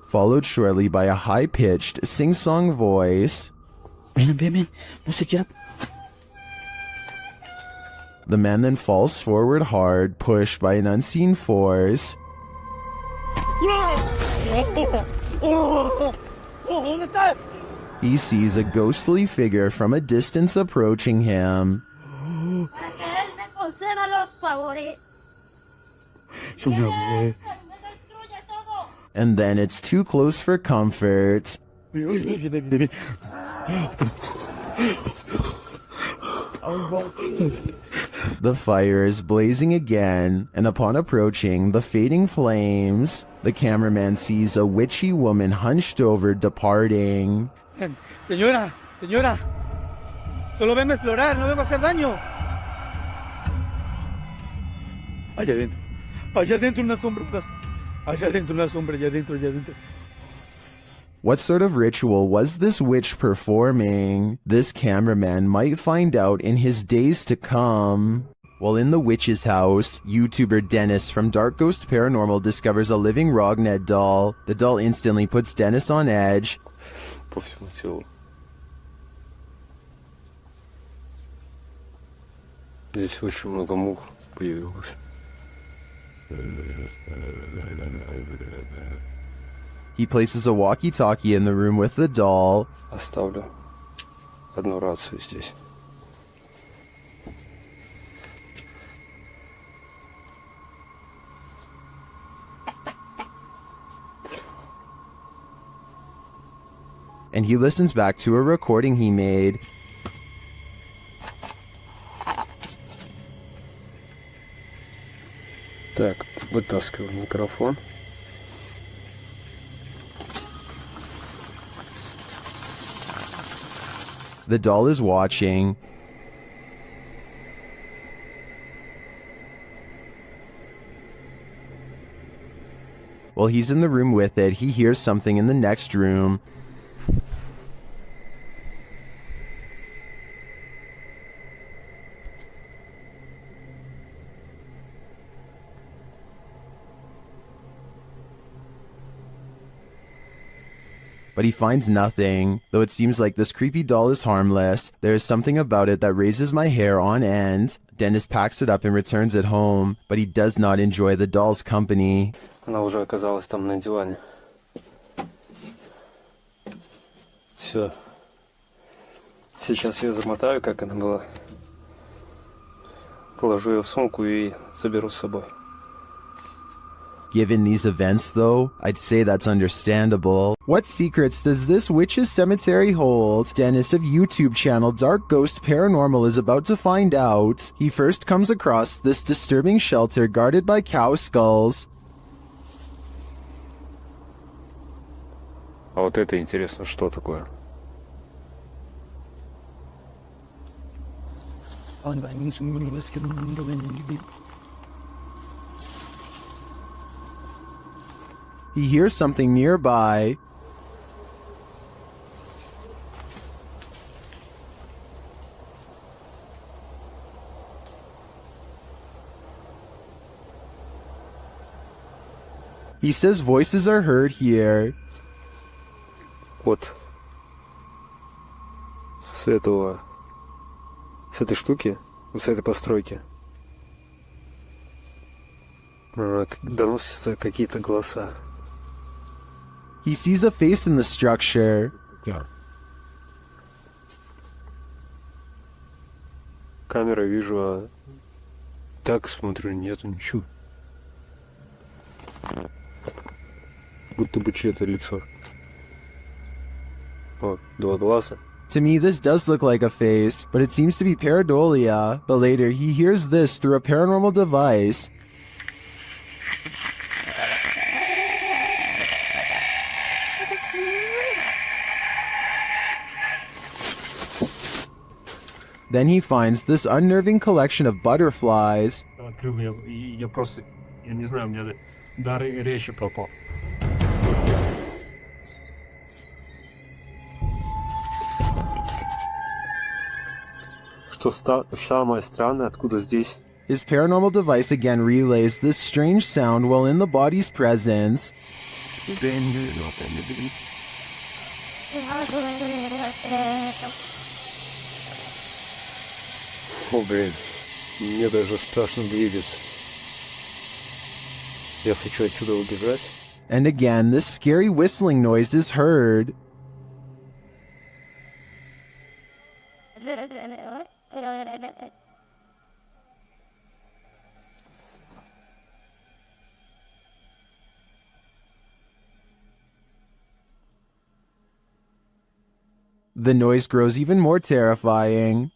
Followed shortly by a high-pitched, sing-song voice. Ven, no sé qué. The man then falls forward hard, pushed by an unseen force. He sees a ghostly figure from a distance approaching him. And then it's too close for comfort. The fire is blazing again, and upon approaching the fading flames, the cameraman sees a witchy woman hunched over departing. Señora, señora, solo vengo a explorar, no vengo a hacer daño. Allá adentro una sombra, allá adentro una sombra, allá adentro, allá adentro. What sort of ritual was this witch performing? This cameraman might find out in his days to come. While in the witch's house, YouTuber Dennis from Dark Ghost Paranormal discovers a living Rogned doll. The doll instantly puts Dennis on edge. По всему телу. Здесь очень много мух появилось. He places a walkie-talkie in the room with the doll. Оставлю одну рацию здесь. And he listens back to a recording he made. Так, вытаскиваю микрофон. The doll is watching. While he's in the room with it, he hears something in the next room. But he finds nothing. Though it seems like this creepy doll is harmless, there is something about it that raises my hair on end. Dennis packs it up and returns it home, but he does not enjoy the doll's company. Она уже оказалась там на диване. Все. Сейчас ее замотаю, как она была. Положу ее в сумку и заберу с собой. Given these events, though, I'd say that's understandable. What secrets does this witch's cemetery hold? Dennis of YouTube channel Dark Ghost Paranormal is about to find out. He first comes across this disturbing shelter guarded by cow skulls. А вот это интересно, что такое? He hears something nearby. He says voices are heard here. Вот. С этой штуки, с этой постройки. Доносятся какие-то голоса. He sees a face in the structure. Камера вижу, а так смотрю, нету ничего. Будто бы чье-то лицо. О, два глаза. To me, this does look like a face, but it seems to be pareidolia. But later, he hears this through a paranormal device. Then he finds this unnerving collection of butterflies. Я просто, я не знаю, у меня дар речи пропал. Что самое странное, откуда здесь? His paranormal device again relays this strange sound while in the body's presence. О, блин, мне даже страшно двигаться. Я хочу отсюда убежать. And again, this scary whistling noise is heard. The noise grows even more terrifying.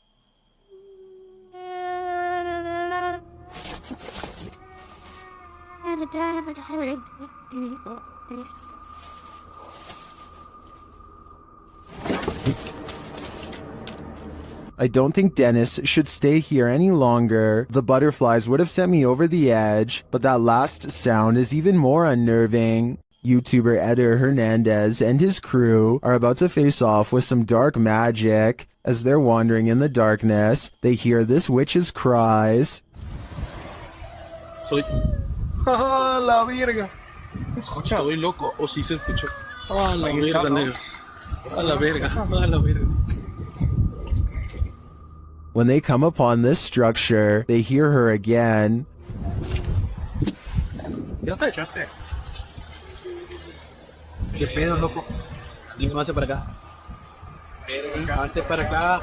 I don't think Dennis should stay here any longer. The butterflies would have sent me over the edge, but that last sound is even more unnerving. YouTuber Eder Hernandez and his crew are about to face off with some dark magic. As they're wandering in the darkness, they hear this witch's cries. Soy... ¡Ah, la verga! Escucha, voy loco. O si se escuchó. ¡Ah, la verga, negro! ¡Ah, la verga! ¡Ah, la verga! When they come upon this structure, they hear her again. ¿Ya te echaste? ¿Qué pedo, loco? Dime más para acá. Hazte para acá.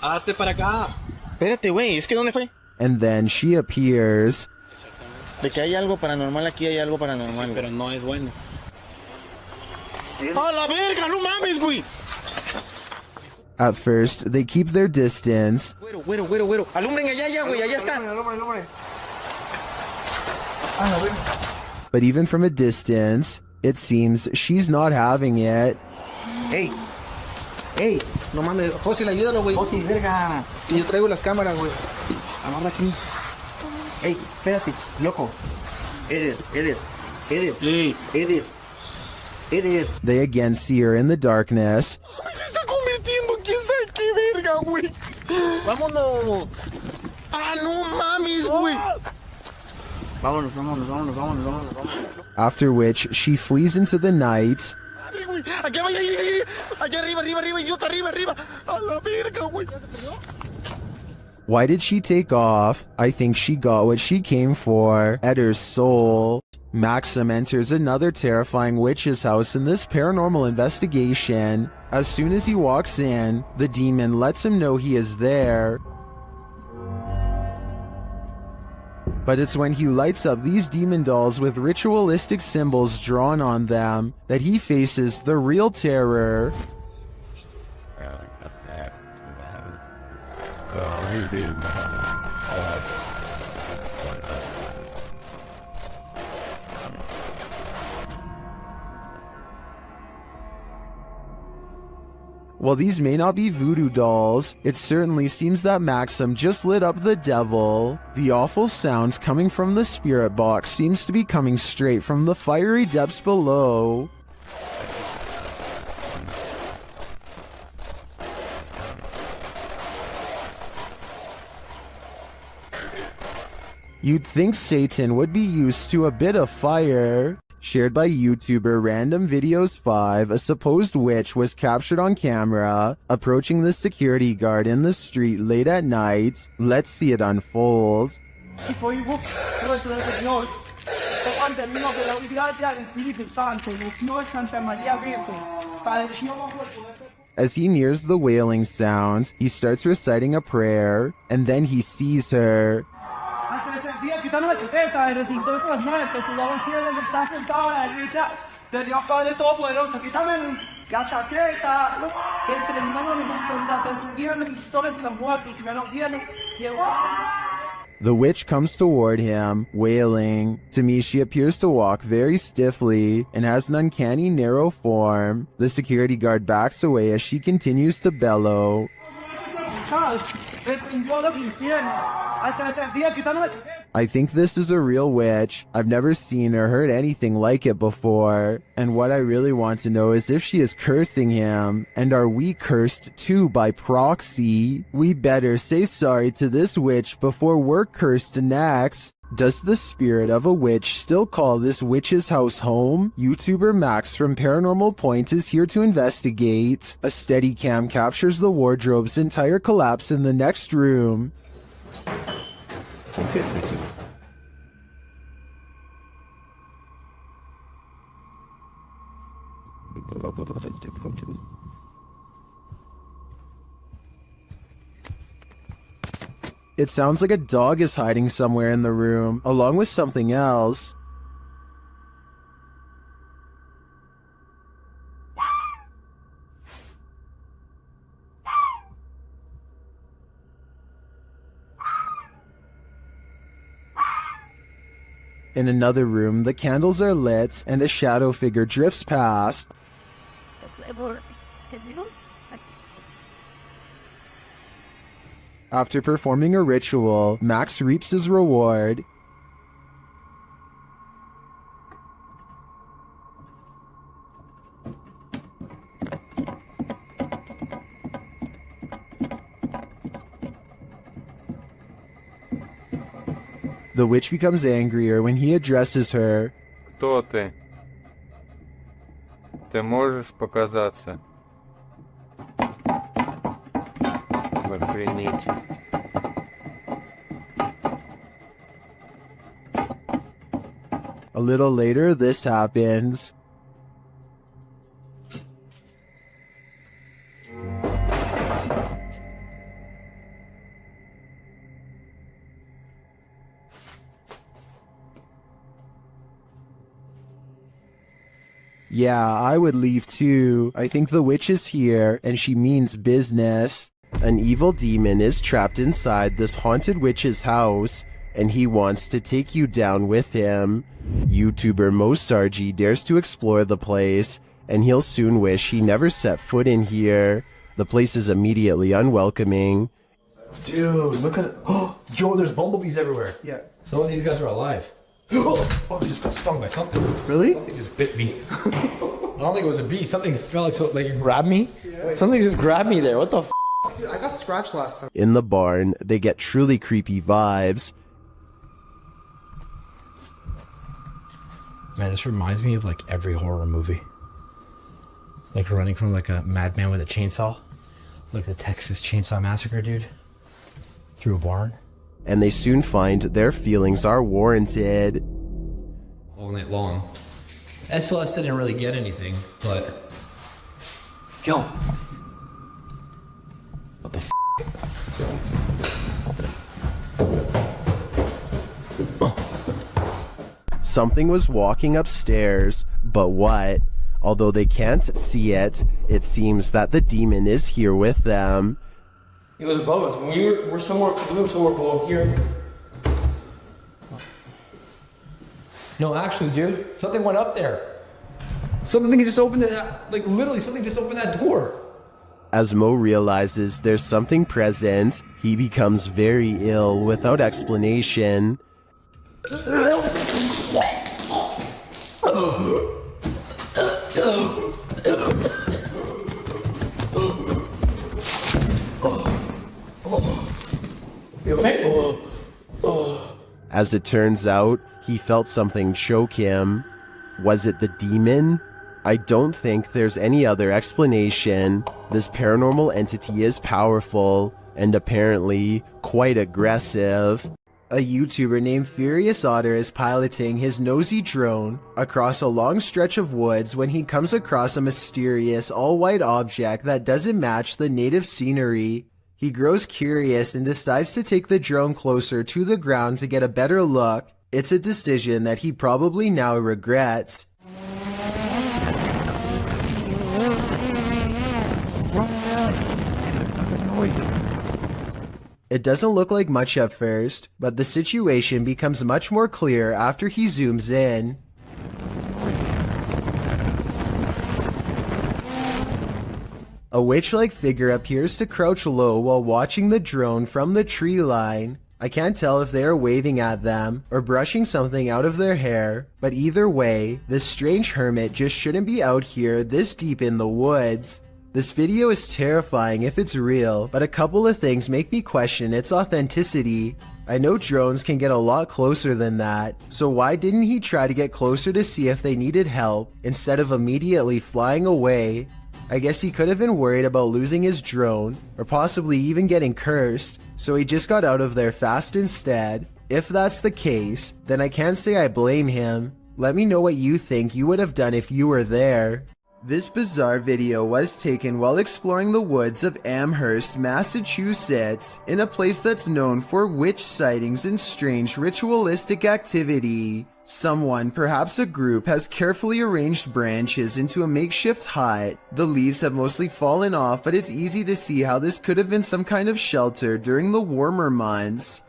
Hazte para acá. Espérate, güey. ¿Es que dónde fue? And then she appears. De que hay algo paranormal aquí, hay algo paranormal. Pero no es bueno. ¡A la verga! ¡No mames, güey! At first, they keep their distance. Güero. Alumbren allá, güey. Allá está. But even from a distance, it seems she's not having it. ¡Ey! No mames. Fósil, ayúdalo, güey. Fósil, verga. Y yo traigo las cámaras, güey. Amarra aquí. ¡Ey! Espérate, loco. Eder. They again see her in the darkness. Se está convirtiendo en quién sabe qué verga, güey. ¡Vámonos! ¡Ah, no mames, güey! Vámonos. After which, she flees into the night. Aquí vaya, allá arriba, idiota, arriba. A la verga, güey. Why did she take off? I think she got what she came for. Eder's soul. Maxim enters another terrifying witch's house in this paranormal investigation. As soon as he walks in, the demon lets him know he is there. But it's when he lights up these demon dolls with ritualistic symbols drawn on them that he faces the real terror. While these may not be voodoo dolls, it certainly seems that Maxim just lit up the devil. The awful sounds coming from the spirit box seems to be coming straight from the fiery depths below. You'd think Satan would be used to a bit of fire. Shared by YouTuber Random Videos 5, a supposed witch was captured on camera approaching the security guard in the street late at night. Let's see it unfold. As he nears the wailing sound, he starts reciting a prayer, and then he sees her. Quitando la chaqueta, el recinto de las muertes, su lado izquierdo que está sentado a la derecha del Dios Padre Todopoderoso. Quítame la chaqueta, que se le manda la persiguieron los historias de los muertos, y los cielos llegó. The witch comes toward him, wailing. To me, she appears to walk very stiffly and has an uncanny narrow form. The security guard backs away as she continues to bellow. I think this is a real witch. I've never seen or heard anything like it before. And what I really want to know is if she is cursing him. And are we cursed too by proxy? We better say sorry to this witch before we're cursed next. Does the spirit of a witch still call this witch's house home? YouTuber Max from Paranormal Point is here to investigate. A Steadicam captures the wardrobe's entire collapse in the next room. It sounds like a dog is hiding somewhere in the room, along with something else. In another room, the candles are lit and a shadow figure drifts past. After performing a ritual, Max reaps his reward. The witch becomes angrier when he addresses her. Кто ты? Ты можешь показаться? Охренеть. A little later, this happens. Yeah, I would leave too. I think the witch is here, and she means business. An evil demon is trapped inside this haunted witch's house, and he wants to take you down with him. YouTuber Mosargi dares to explore the place, and he'll soon wish he never set foot in here. The place is immediately unwelcoming. Dude, look at it. Oh, Joe, there's bumblebees everywhere. Yeah. Some of these guys are alive. Oh, he just got stung by something. Really? Something just bit me. I don't think it was a bee. Something felt like it grabbed me. Yeah. Something just grabbed me there. What the f? Dude, I got scratched last time. In the barn, they get truly creepy vibes. Man, this reminds me of like every horror movie. Like running from like a madman with a chainsaw. Like the Texas Chainsaw Massacre, dude. Through a barn. And they soon find their feelings are warranted. All night long. SLS didn't really get anything, but... Yo! What the f***? Something was walking upstairs, but what? Although they can't see it, it seems that the demon is here with them. He was above us. When we were somewhere below here. No, actually, dude, something went up there. Something just opened it, like literally something just opened that door. As Mo realizes there's something present, he becomes very ill without explanation. As it turns out, he felt something choke him. Was it the demon? I don't think there's any other explanation. This paranormal entity is powerful and apparently quite aggressive. A YouTuber named Furious Otter is piloting his nosy drone across a long stretch of woods when he comes across a mysterious all-white object that doesn't match the native scenery. He grows curious and decides to take the drone closer to the ground to get a better look. It's a decision that he probably now regrets. It doesn't look like much at first, but the situation becomes much more clear after he zooms in. A witch-like figure appears to crouch low while watching the drone from the tree line. I can't tell if they are waving at them or brushing something out of their hair, but either way, this strange hermit just shouldn't be out here this deep in the woods. This video is terrifying if it's real, but a couple of things make me question its authenticity. I know drones can get a lot closer than that, so why didn't he try to get closer to see if they needed help instead of immediately flying away? I guess he could have been worried about losing his drone, or possibly even getting cursed, so he just got out of there fast instead. If that's the case, then I can't say I blame him. Let me know what you think you would have done if you were there. This bizarre video was taken while exploring the woods of Amherst, Massachusetts, in a place that's known for witch sightings and strange ritualistic activity. Someone, perhaps a group, has carefully arranged branches into a makeshift hut. The leaves have mostly fallen off, but it's easy to see how this could have been some kind of shelter during the warmer months.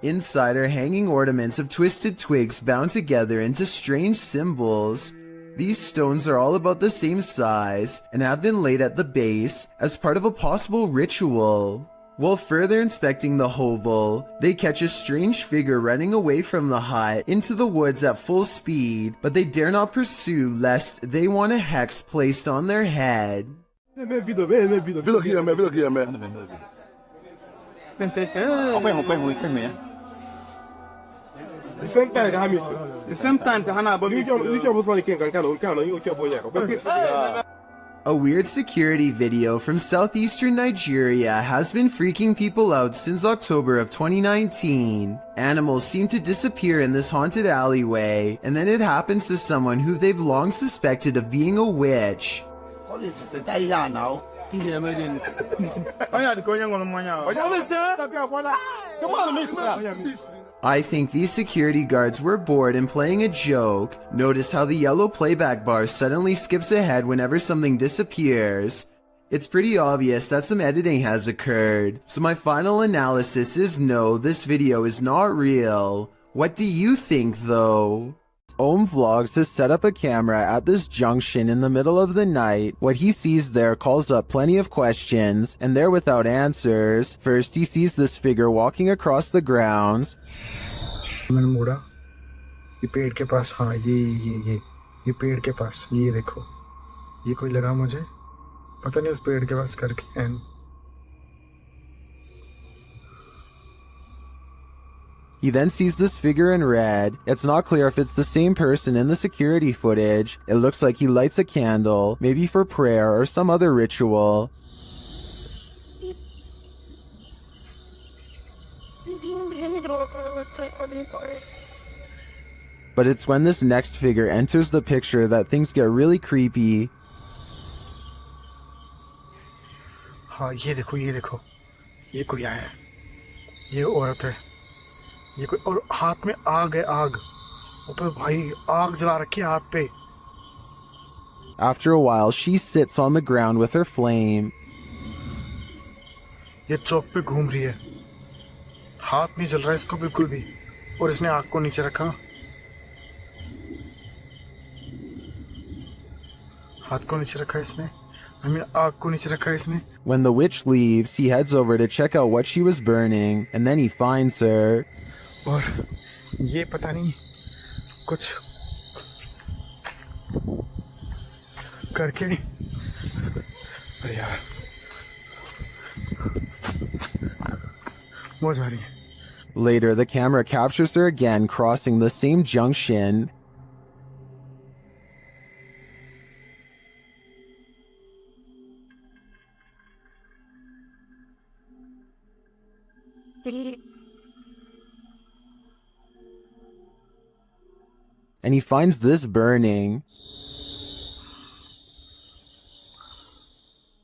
Inside are hanging ornaments of twisted twigs bound together into strange symbols. These stones are all about the same size and have been laid at the base as part of a possible ritual. While further inspecting the hovel, they catch a strange figure running away from the hut into the woods at full speed, but they dare not pursue lest they want a hex placed on their head. A weird security video from southeastern Nigeria has been freaking people out since October of 2019. Animals seem to disappear in this haunted alleyway, and then it happens to someone who they've long suspected of being a witch. I think these security guards were bored and playing a joke. Notice how the yellow playback bar suddenly skips ahead whenever something disappears. It's pretty obvious that some editing has occurred, so my final analysis is no, this video is not real. What do you think though? Ohm Vlogs has set up a camera at this junction in the middle of the night. What he sees there calls up plenty of questions, and they're without answers. First, he sees this figure walking across the grounds. मैंने मुड़ा ये पेड़ के पास हाँ ये पेड़ के पास ये देखो ये कोई लगा मुझे पता नहीं उस पेड़ के पास करके and He then sees this figure in red. It's not clear if it's the same person in the security footage. It looks like he lights a candle, maybe for prayer or some other ritual. But it's when this next figure enters the picture that things get really creepy. हाँ ये देखो ये कोई आया है ये औरत है ये कोई और हाथ में आग है आग ऊपर भाई आग जला रखी है हाथ पे After a while, she sits on the ground with her flame. ये चौक पे घूम रही है हाथ नहीं जल रहा है इसको बिल्कुल भी और इसने आग को नीचे रखा हाथ को नीचे रखा इसने आग को नीचे रखा इसने When the witch leaves, he heads over to check out what she was burning, and then he finds her. और ये पता नहीं कुछ करके अरे यार मौज आ रही है Later, the camera captures her again crossing the same junction. And he finds this burning.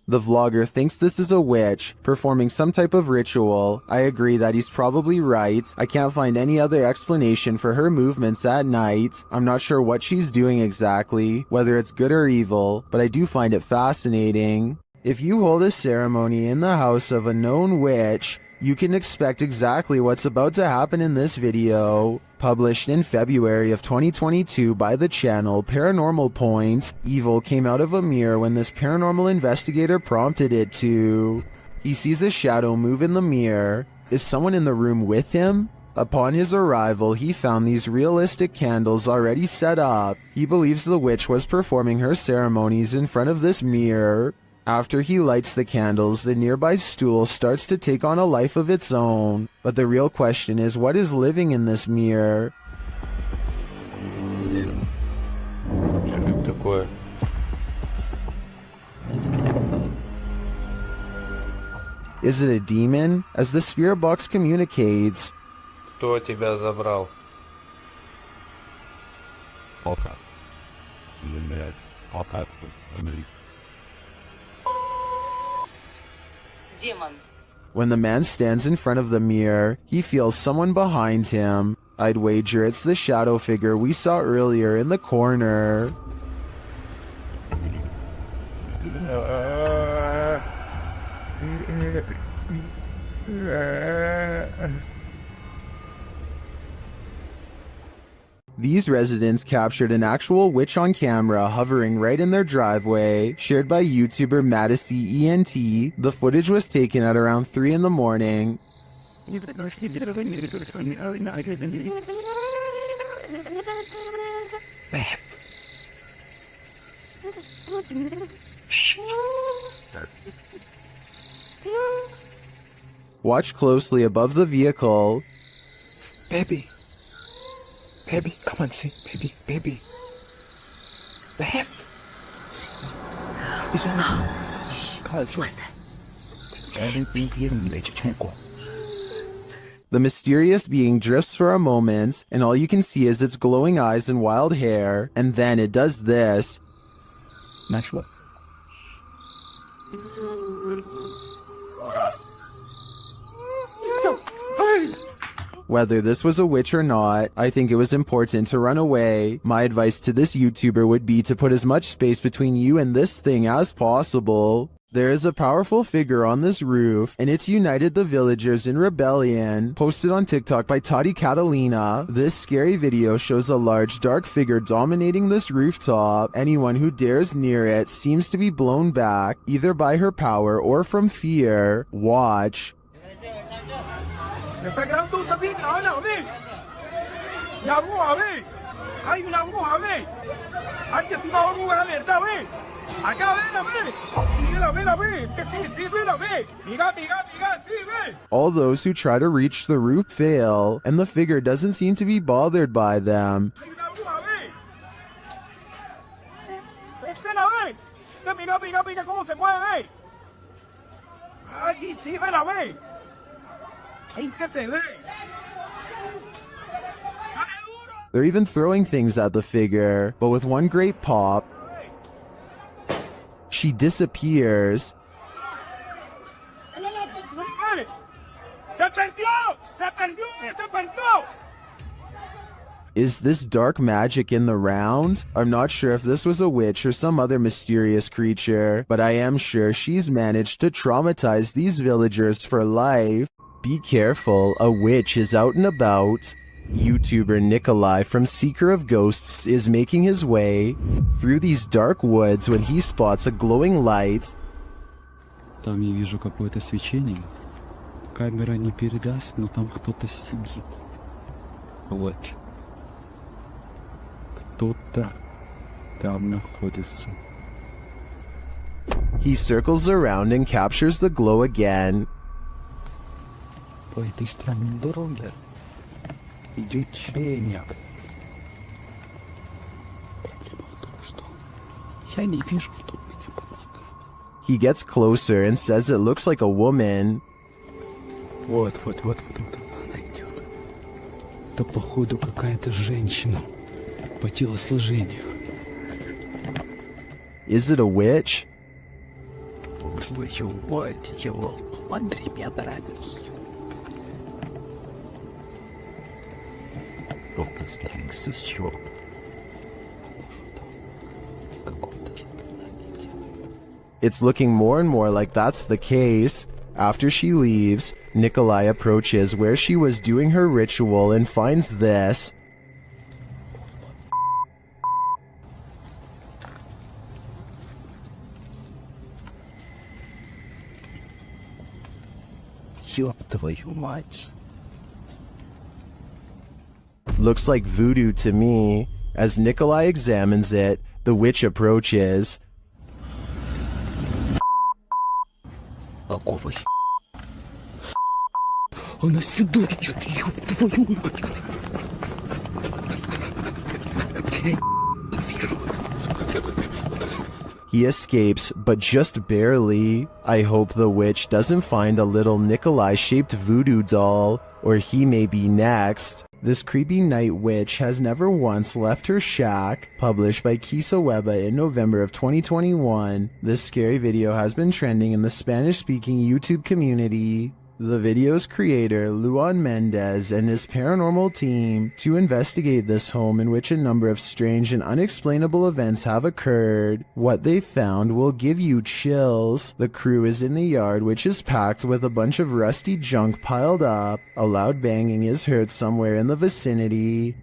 The vlogger thinks this is a witch, performing some type of ritual. I agree that he's probably right. I can't find any other explanation for her movements at night. I'm not sure what she's doing exactly, whether it's good or evil, but I do find it fascinating. If you hold a ceremony in the house of a known witch, you can expect exactly what's about to happen in this video. Published in February of 2022 by the channel Paranormal Point, evil came out of a mirror when this paranormal investigator prompted it to. He sees a shadow move in the mirror. Is someone in the room with him? Upon his arrival, he found these realistic candles already set up. He believes the witch was performing her ceremonies in front of this mirror. After he lights the candles, the nearby stool starts to take on a life of its own. But the real question is, what is living in this mirror? Is it a demon? As the spirit box communicates, Кто тебя забрал? When the man stands in front of the mirror, he feels someone behind him. I'd wager it's the shadow figure we saw earlier in the corner. These residents captured an actual witch on camera hovering right in their driveway, shared by YouTuber Madisy ENT. The footage was taken at around 3 in the morning. Watch closely above the vehicle. Baby. Baby, come on, see. Baby, baby. Babe. The mysterious being drifts for a moment, and all you can see is its glowing eyes and wild hair, and then it does this. Natural. Whether this was a witch or not, I think it was important to run away. My advice to this YouTuber would be to put as much space between you and this thing as possible. There is a powerful figure on this roof, and it's united the villagers in rebellion. Posted on TikTok by Tati Catalina, this scary video shows a large dark figure dominating this rooftop. Anyone who dares near it seems to be blown back, either by her power or from fear. Watch. All those who try to reach the roof fail, and the figure doesn't seem to be bothered by them. They're even throwing things at the figure, but with one great pop, she disappears. Is this dark magic in the round? I'm not sure if this was a witch or some other mysterious creature, but I am sure she's managed to traumatize these villagers for life. Be careful, a witch is out and about. YouTuber Nikolai from Seeker of Ghosts is making his way through these dark woods when he spots a glowing light. Там я вижу какое-то свечение. Камера не передаст, но там кто-то сидит. Вот. Кто-то там находится. He circles around and captures the glow again. По этой странной дороге идет человек. Проблема в том, что я не вижу, кто меня помогает. He gets closer and says it looks like a woman. Вот она идет. Это походу какая-то женщина по телосложению. Is it a witch? Твою мать, его, смотри, меня дорогие. It's looking more and more like that's the case. After she leaves, Nikolai approaches where she was doing her ritual and finds this. Ёб твою мать. Looks like voodoo to me. As Nikolai examines it, the witch approaches. Какого Она сюда идет, ёб твою мать. He escapes, but just barely. I hope the witch doesn't find a little Nikolai-shaped voodoo doll, or he may be next. This creepy night witch has never once left her shack. Published by Kisa Weba in November of 2021, this scary video has been trending in the Spanish-speaking YouTube community. The video's creator, Luan Mendez, and his paranormal team to investigate this home in which a number of strange and unexplainable events have occurred. What they found will give you chills. The crew is in the yard, which is packed with a bunch of rusty junk piled up. A loud banging is heard somewhere in the vicinity.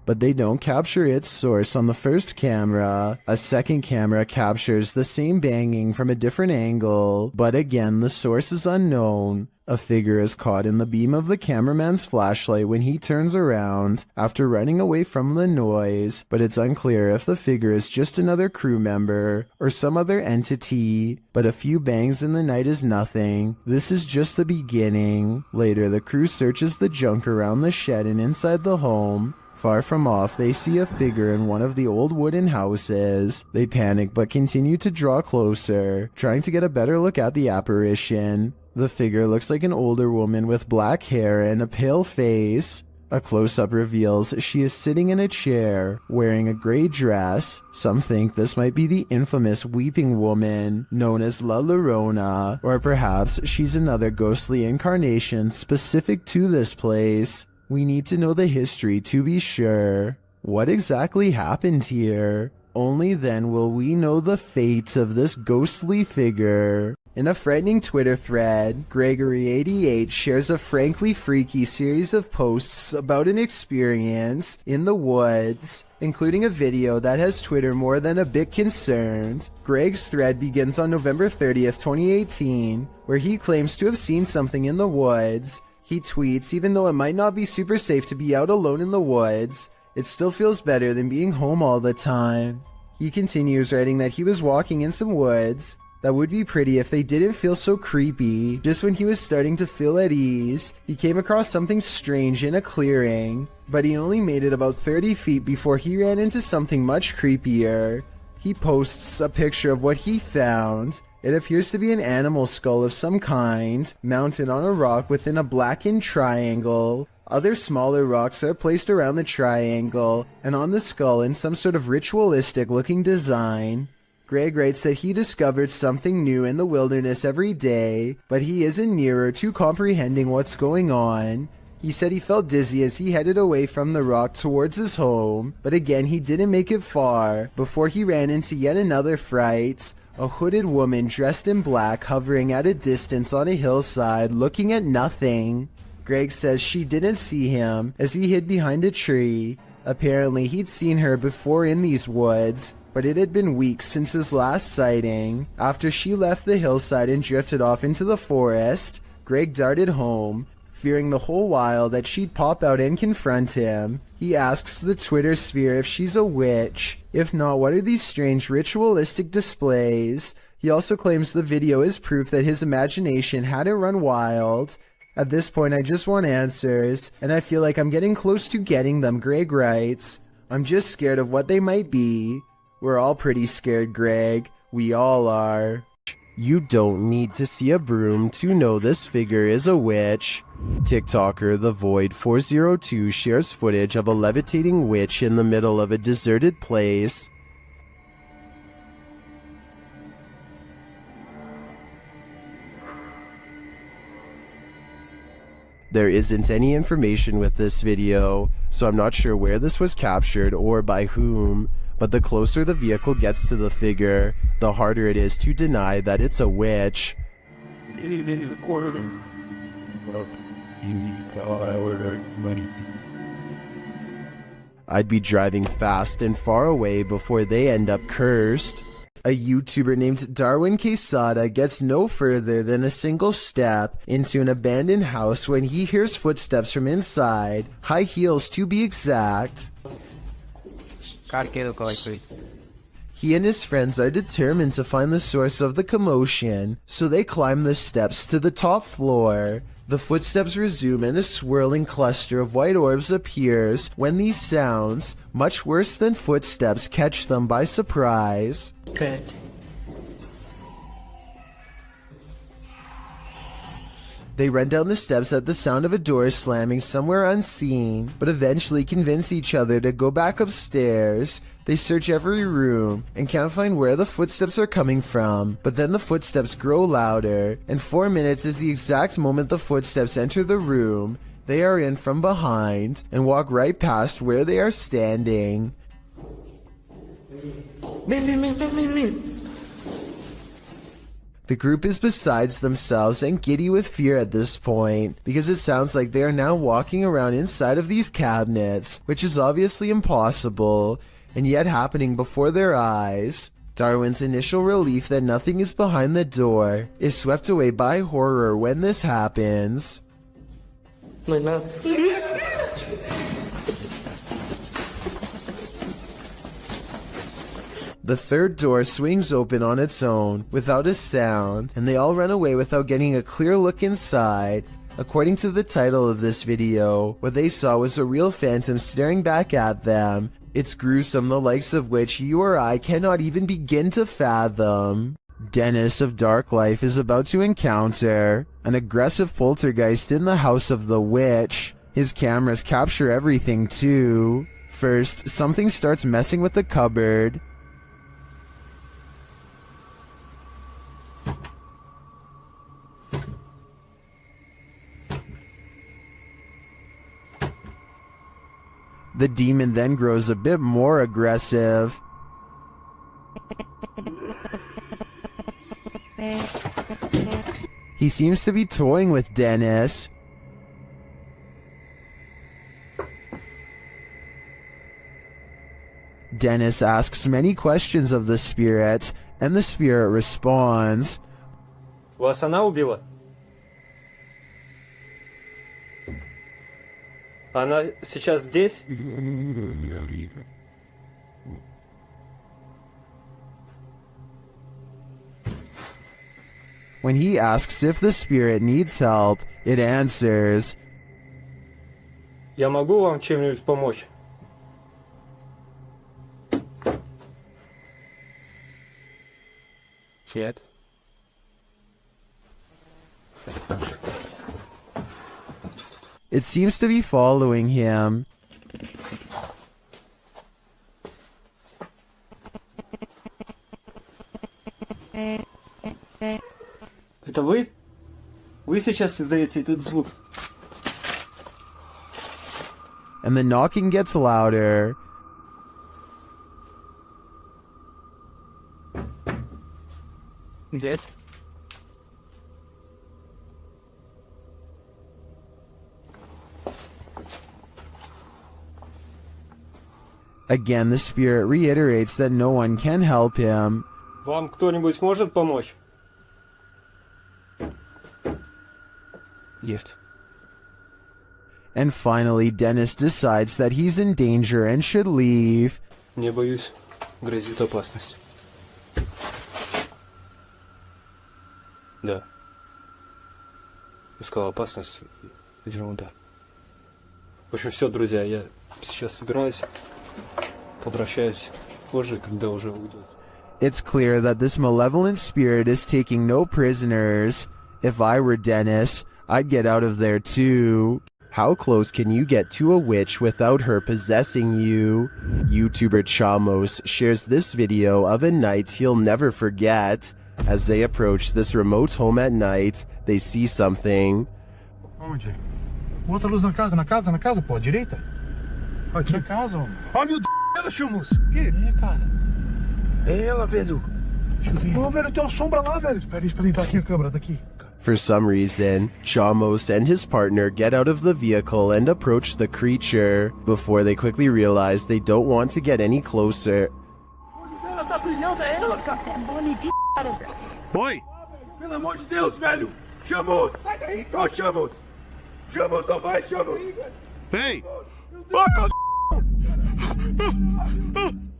but they don't capture its source on the first camera. A second camera captures the same banging from a different angle, but again the source is unknown. A figure is caught in the beam of the cameraman's flashlight when he turns around after running away from the noise, but it's unclear if the figure is just another crew member or some other entity. But a few bangs in the night is nothing. This is just the beginning. Later, the crew searches the junk around the shed and inside the home. Far from off, they see a figure in one of the old wooden houses. They panic but continue to draw closer, trying to get a better look at the apparition. The figure looks like an older woman with black hair and a pale face. A close-up reveals she is sitting in a chair, wearing a gray dress. Some think this might be the infamous Weeping Woman, known as La Llorona, or perhaps she's another ghostly incarnation specific to this place. We need to know the history to be sure. What exactly happened here? Only then will we know the fate of this ghostly figure. In a frightening Twitter thread, Gregory88 shares a frankly freaky series of posts about an experience in the woods, including a video that has Twitter more than a bit concerned. Greg's thread begins on November 30th, 2018, where he claims to have seen something in the woods. He tweets, even though it might not be super safe to be out alone in the woods, it still feels better than being home all the time. He continues writing that he was walking in some woods that would be pretty if they didn't feel so creepy. Just when he was starting to feel at ease, he came across something strange in a clearing, but he only made it about 30 feet before he ran into something much creepier. He posts a picture of what he found. It appears to be an animal skull of some kind, mounted on a rock within a blackened triangle. Other smaller rocks are placed around the triangle, and on the skull in some sort of ritualistic looking design. Greg writes that he discovered something new in the wilderness every day, but he isn't nearer to comprehending what's going on. He said he felt dizzy as he headed away from the rock towards his home, but again he didn't make it far before he ran into yet another fright. A hooded woman dressed in black hovering at a distance on a hillside looking at nothing. Greg says she didn't see him as he hid behind a tree. Apparently he'd seen her before in these woods, but it had been weeks since his last sighting. After she left the hillside and drifted off into the forest, Greg darted home, fearing the whole while that she'd pop out and confront him. He asks the Twitter sphere if she's a witch. If not, what are these strange ritualistic displays? He also claims the video is proof that his imagination hadn't run wild. At this point, I just want answers, and I feel like I'm getting close to getting them, Greg writes. I'm just scared of what they might be. We're all pretty scared, Greg. We all are. You don't need to see a broom to know this figure is a witch. TikToker The Void 402 shares footage of a levitating witch in the middle of a deserted place. There isn't any information with this video, so I'm not sure where this was captured or by whom, but the closer the vehicle gets to the figure, the harder it is to deny that it's a witch. I'd be driving fast and far away before they end up cursed. A YouTuber named Darwin Quesada gets no further than a single step into an abandoned house when he hears footsteps from inside, high heels to be exact. He and his friends are determined to find the source of the commotion, so they climb the steps to the top floor. The footsteps resume and a swirling cluster of white orbs appears when these sounds, much worse than footsteps, catch them by surprise. They run down the steps at the sound of a door slamming somewhere unseen, but eventually convince each other to go back upstairs. They search every room and can't find where the footsteps are coming from, but then the footsteps grow louder, and 4 minutes is the exact moment the footsteps enter the room. They are in from behind and walk right past where they are standing. The group is besides themselves and giddy with fear at this point, because it sounds like they are now walking around inside of these cabinets, which is obviously impossible, and yet happening before their eyes. Darwin's initial relief that nothing is behind the door is swept away by horror when this happens. The third door swings open on its own without a sound, and they all run away without getting a clear look inside. According to the title of this video, what they saw was a real phantom staring back at them. It's gruesome, the likes of which you or I cannot even begin to fathom. Dennis of Dark Life is about to encounter an aggressive poltergeist in the house of the witch. His cameras capture everything too. First, something starts messing with the cupboard. The demon then grows a bit more aggressive. He seems to be toying with Dennis. Dennis asks many questions of the spirit, and the spirit responds. Вас она убила? Она сейчас здесь? When he asks if the spirit needs help, it answers, Я могу вам чем-нибудь помочь? Shit. It seems to be following him. Это вы? Вы сейчас создаете этот звук? And the knocking gets louder. Dead? Again, the spirit reiterates that no one can help him. Вам кто-нибудь может помочь? Yes. And finally, Dennis decides that he's in danger and should leave. Не боюсь, грозит опасность. Да. Искал опасность. Ерунда. В общем, все, друзья, я сейчас собираюсь. Возвращаюсь позже, когда уже уйду. It's clear that this malevolent spirit is taking no prisoners. If I were Dennis, I'd get out of there too. How close can you get to a witch without her possessing you? YouTuber Chamos shares this video of a night he'll never forget. As they approach this remote home at night, they see something. Onde? Outra luz na casa, pô, à direita? Aqui. Na casa, homem. Ó, meu Deus, ela, Chamos. O quê? É, cara. É ela, velho. Deixa eu ver. Ô, velho, tem uma sombra lá, velho. Espera aí, tá aqui a câmera, tá aqui. For some reason, Chamos and his partner get out of the vehicle and approach the creature, before they quickly realize they don't want to get any closer. Ela tá brilhando, é ela, cara. É bonitinha, cara. Oi! Pelo amor de Deus, velho. Chamos. Sai daí. Ó, Chamos. Chamos, não vai, Chamos. Ei!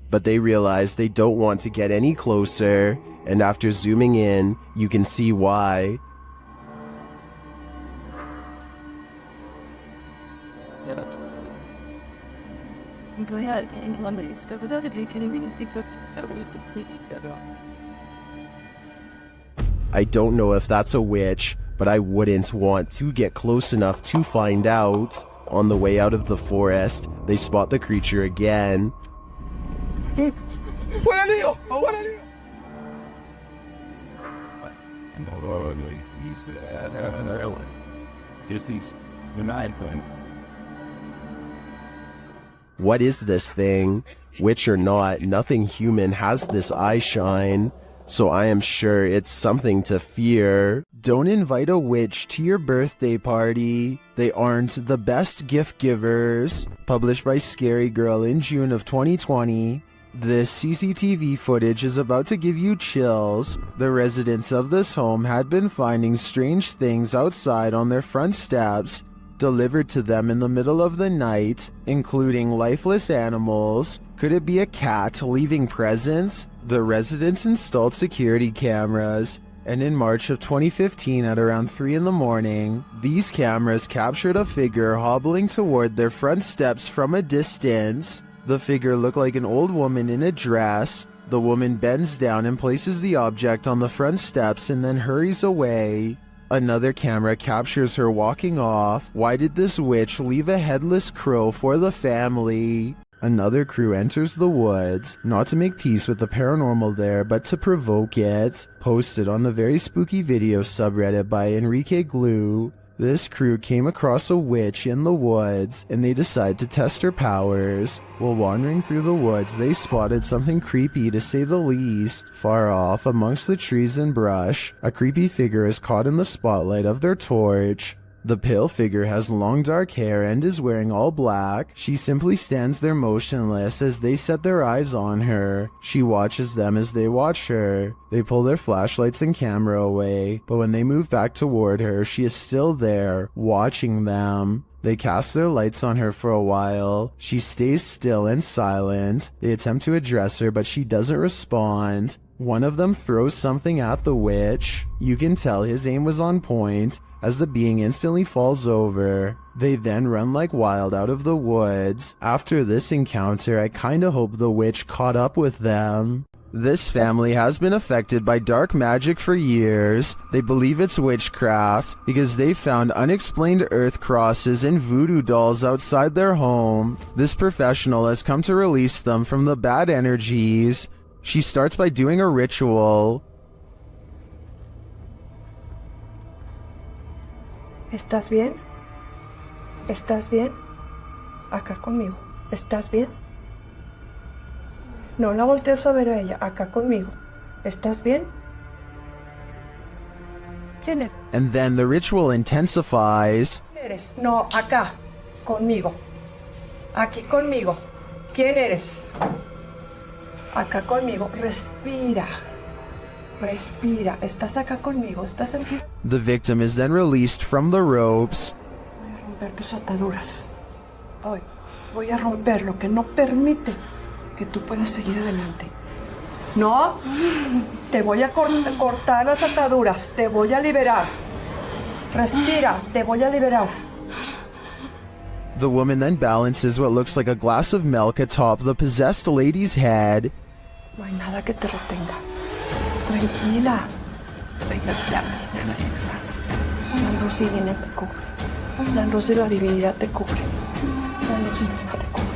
But they realize they don't want to get any closer, and after zooming in, you can see why. I don't know if that's a witch, but I wouldn't want to get close enough to find out. On the way out of the forest, they spot the creature again. What is this thing? Witch or not, nothing human has this eye shine. so I am sure it's something to fear. Don't invite a witch to your birthday party. They aren't the best gift givers. Published by Scary Girl in June of 2020. This CCTV footage is about to give you chills. The residents of this home had been finding strange things outside on their front steps, delivered to them in the middle of the night, including lifeless animals. Could it be a cat leaving presents? The residents installed security cameras, and in March of 2015 at around 3 in the morning, these cameras captured a figure hobbling toward their front steps from a distance. The figure looked like an old woman in a dress. The woman bends down and places the object on the front steps and then hurries away. Another camera captures her walking off. Why did this witch leave a headless crow for the family? Another crew enters the woods, not to make peace with the paranormal there, but to provoke it. Posted on the very spooky video subreddit by Enrique Glue. This crew came across a witch in the woods, and they decided to test her powers. While wandering through the woods, they spotted something creepy to say the least. Far off, amongst the trees and brush, a creepy figure is caught in the spotlight of their torch. The pale figure has long dark hair and is wearing all black. She simply stands there motionless as they set their eyes on her. She watches them as they watch her. They pull their flashlights and camera away, but when they move back toward her, she is still there, watching them. They cast their lights on her for a while. She stays still and silent. They attempt to address her, but she doesn't respond. One of them throws something at the witch. You can tell his aim was on point, as the being instantly falls over. They then run like wild out of the woods. After this encounter, I kinda hope the witch caught up with them. This family has been affected by dark magic for years. They believe it's witchcraft because they found unexplained earth crosses and voodoo dolls outside their home. This professional has come to release them from the bad energies. She starts by doing a ritual. ¿Estás bien? ¿Estás bien? Acá conmigo. ¿Estás bien? No la voltees a ver a ella. Acá conmigo. ¿Estás bien? ¿Quién eres? And then the ritual intensifies. ¿Quién eres? No, acá. Conmigo. Aquí conmigo. ¿Quién eres? Acá conmigo. Respira. Respira. Estás acá conmigo. Estás en ti. The victim is then released from the ropes. Voy a romper tus ataduras. Hoy voy a romper lo que no permite que tú puedas seguir adelante. No, te voy a cortar las ataduras. Te voy a liberar. Respira. Te voy a liberar. The woman then balances what looks like a glass of milk atop the possessed lady's head. No hay nada que te retenga. Tranquila. Tranquila. La luz divina te cubre. La luz de la divinidad te cubre. La luz divina te cubre.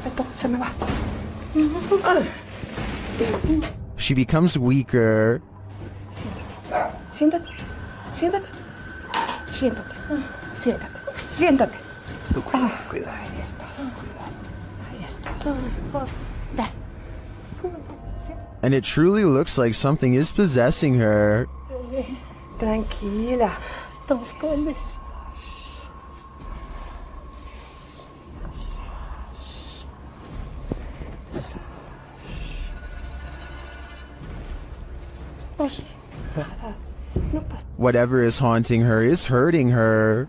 Esto se me va. She becomes weaker. Siéntate. Siéntate. Siéntate. Siéntate. Siéntate. Cuidado. Ahí estás. Ahí estás. And it truly looks like something is possessing her. Tranquila. Estamos con this. Whatever is haunting her is hurting her.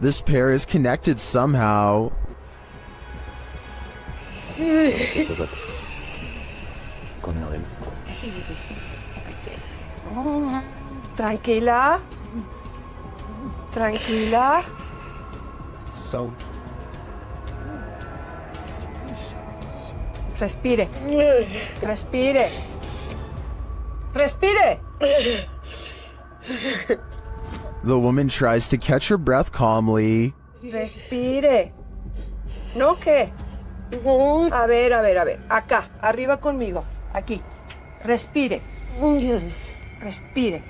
This pair is connected somehow. Tranquila. Tranquila. So. Respire. Respire. Respire. The woman tries to catch her breath calmly. Respire. ¿No qué? A ver. Acá. Arriba conmigo. Aquí. Respire. Respire.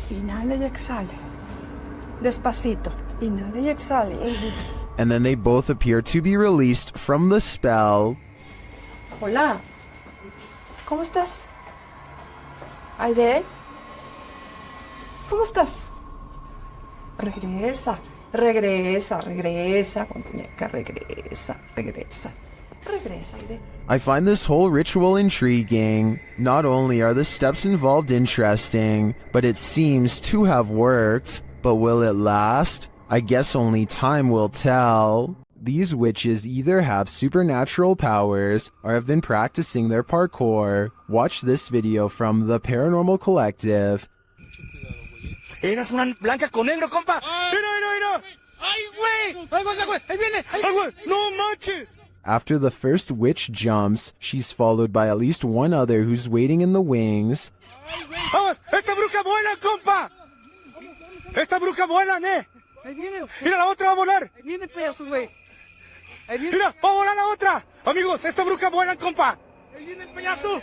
Inhale y exhale. Despacito. Inhale y exhale. And then they both appear to be released from the spell. Hola. ¿Cómo estás? Aide. ¿Cómo estás? Regresa. Regresa, regresa, muñeca, regresa, regresa. Regresa, Aide. I find this whole ritual intriguing. Not only are the steps involved interesting, but it seems to have worked. But will it last? I guess only time will tell. These witches either have supernatural powers or have been practicing their parkour. Watch this video from the Paranormal Collective. Eras una blanca con negro, compa. Mira. ¡Ay, güey! ¡Ay, güey! ¡Ahí viene! ¡Ay, güey! ¡No manches! After the first witch jumps, she's followed by at least one other who's waiting in the wings. ¡Vamos! ¡Esta bruja vuela, compa! ¡Esta bruja vuela, ne! Ahí viene. Mira, la otra va a volar. Ahí viene el pedazo, güey. Mira, va a volar la otra. Amigos, esta bruja vuela, compa. Ahí viene el payaso.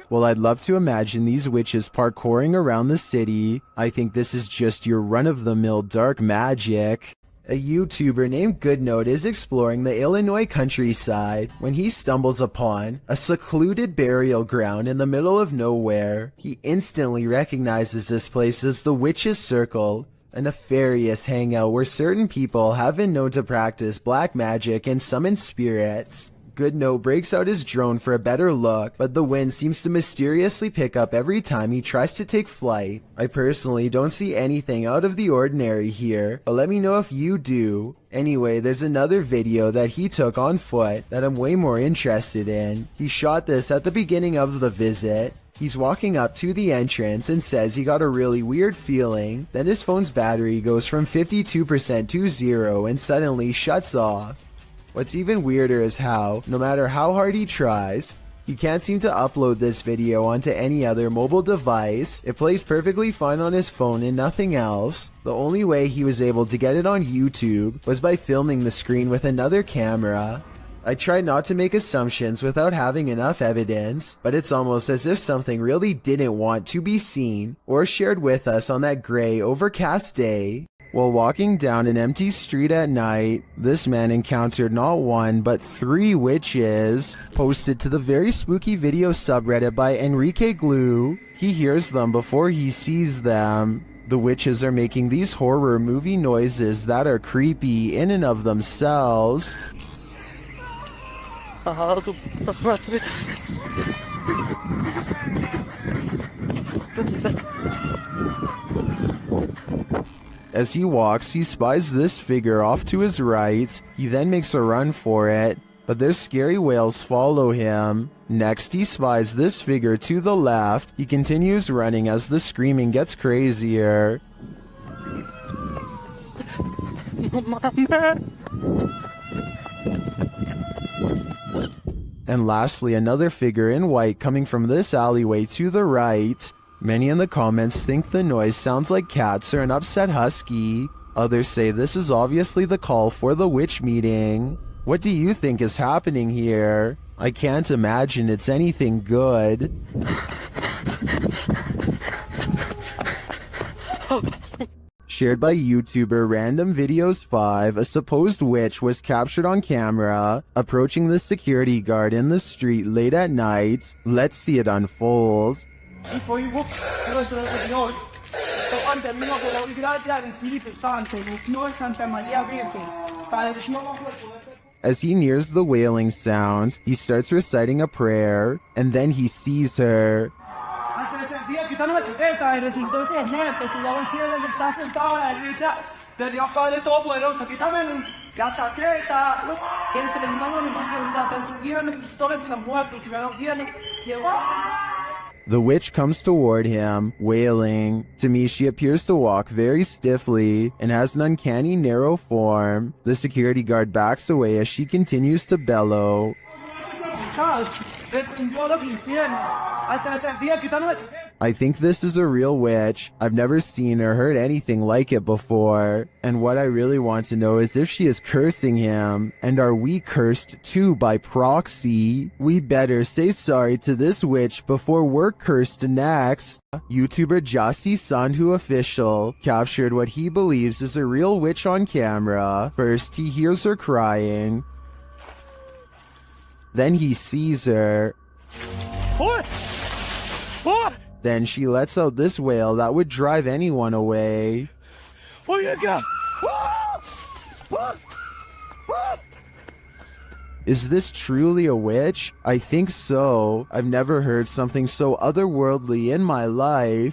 Well, I'd love to imagine these witches parkouring around the city. I think this is just your run-of-the-mill dark magic. A YouTuber named Goodnote is exploring the Illinois countryside when he stumbles upon a secluded burial ground in the middle of nowhere. He instantly recognizes this place as the Witch's Circle, a nefarious hangout where certain people have been known to practice black magic and summon spirits. Goodnote breaks out his drone for a better look, but the wind seems to mysteriously pick up every time he tries to take flight. I personally don't see anything out of the ordinary here, but let me know if you do. Anyway, there's another video that he took on foot that I'm way more interested in. He shot this at the beginning of the visit. He's walking up to the entrance and says he got a really weird feeling. Then his phone's battery goes from 52% to 0 and suddenly shuts off. What's even weirder is how, no matter how hard he tries, he can't seem to upload this video onto any other mobile device. It plays perfectly fine on his phone and nothing else. The only way he was able to get it on YouTube was by filming the screen with another camera. I try not to make assumptions without having enough evidence, but it's almost as if something really didn't want to be seen or shared with us on that gray, overcast day. While walking down an empty street at night, this man encountered not one but 3 witches. Posted to the very spooky video subreddit by Enrique Glue, he hears them before he sees them. The witches are making these horror movie noises that are creepy in and of themselves. As he walks, he spies this figure off to his right. He then makes a run for it, but their scary wails follow him. Next, he spies this figure to the left. He continues running as the screaming gets crazier. And lastly, another figure in white coming from this alleyway to the right. Many in the comments think the noise sounds like cats or an upset husky. Others say this is obviously the call for the witch meeting. What do you think is happening here? I can't imagine it's anything good. Shared by YouTuber Random Videos 5, a supposed witch was captured on camera approaching the security guard in the street late at night. Let's see it unfold. Hijo y vos, nuestro Señor, tocante mío por la gracia del Espíritu Santo, no es Santa María Virgen, para que no. As he nears the wailing sound, he starts reciting a prayer, and then he sees her. Antes del día quitando la chaqueta, el recinto se enerte, su lado izquierdo que está sentado a la derecha del Dios Padre Todopoderoso, quítame la chaqueta, él se le mandó la persiguieron en sus torres y las muertos, y los cielos, llegó. The witch comes toward him, wailing. To me, she appears to walk very stiffly and has an uncanny narrow form. The security guard backs away as she continues to bellow. I think this is a real witch. I've never seen or heard anything like it before. And what I really want to know is if she is cursing him. And are we cursed too by proxy? We better say sorry to this witch before we're cursed next. YouTuber Jassi Sandhu Official captured what he believes is a real witch on camera. First, he hears her crying. Then he sees her. What? What? Then she lets out this wail that would drive anyone away. What you got? Is this truly a witch? I think so. I've never heard something so otherworldly in my life.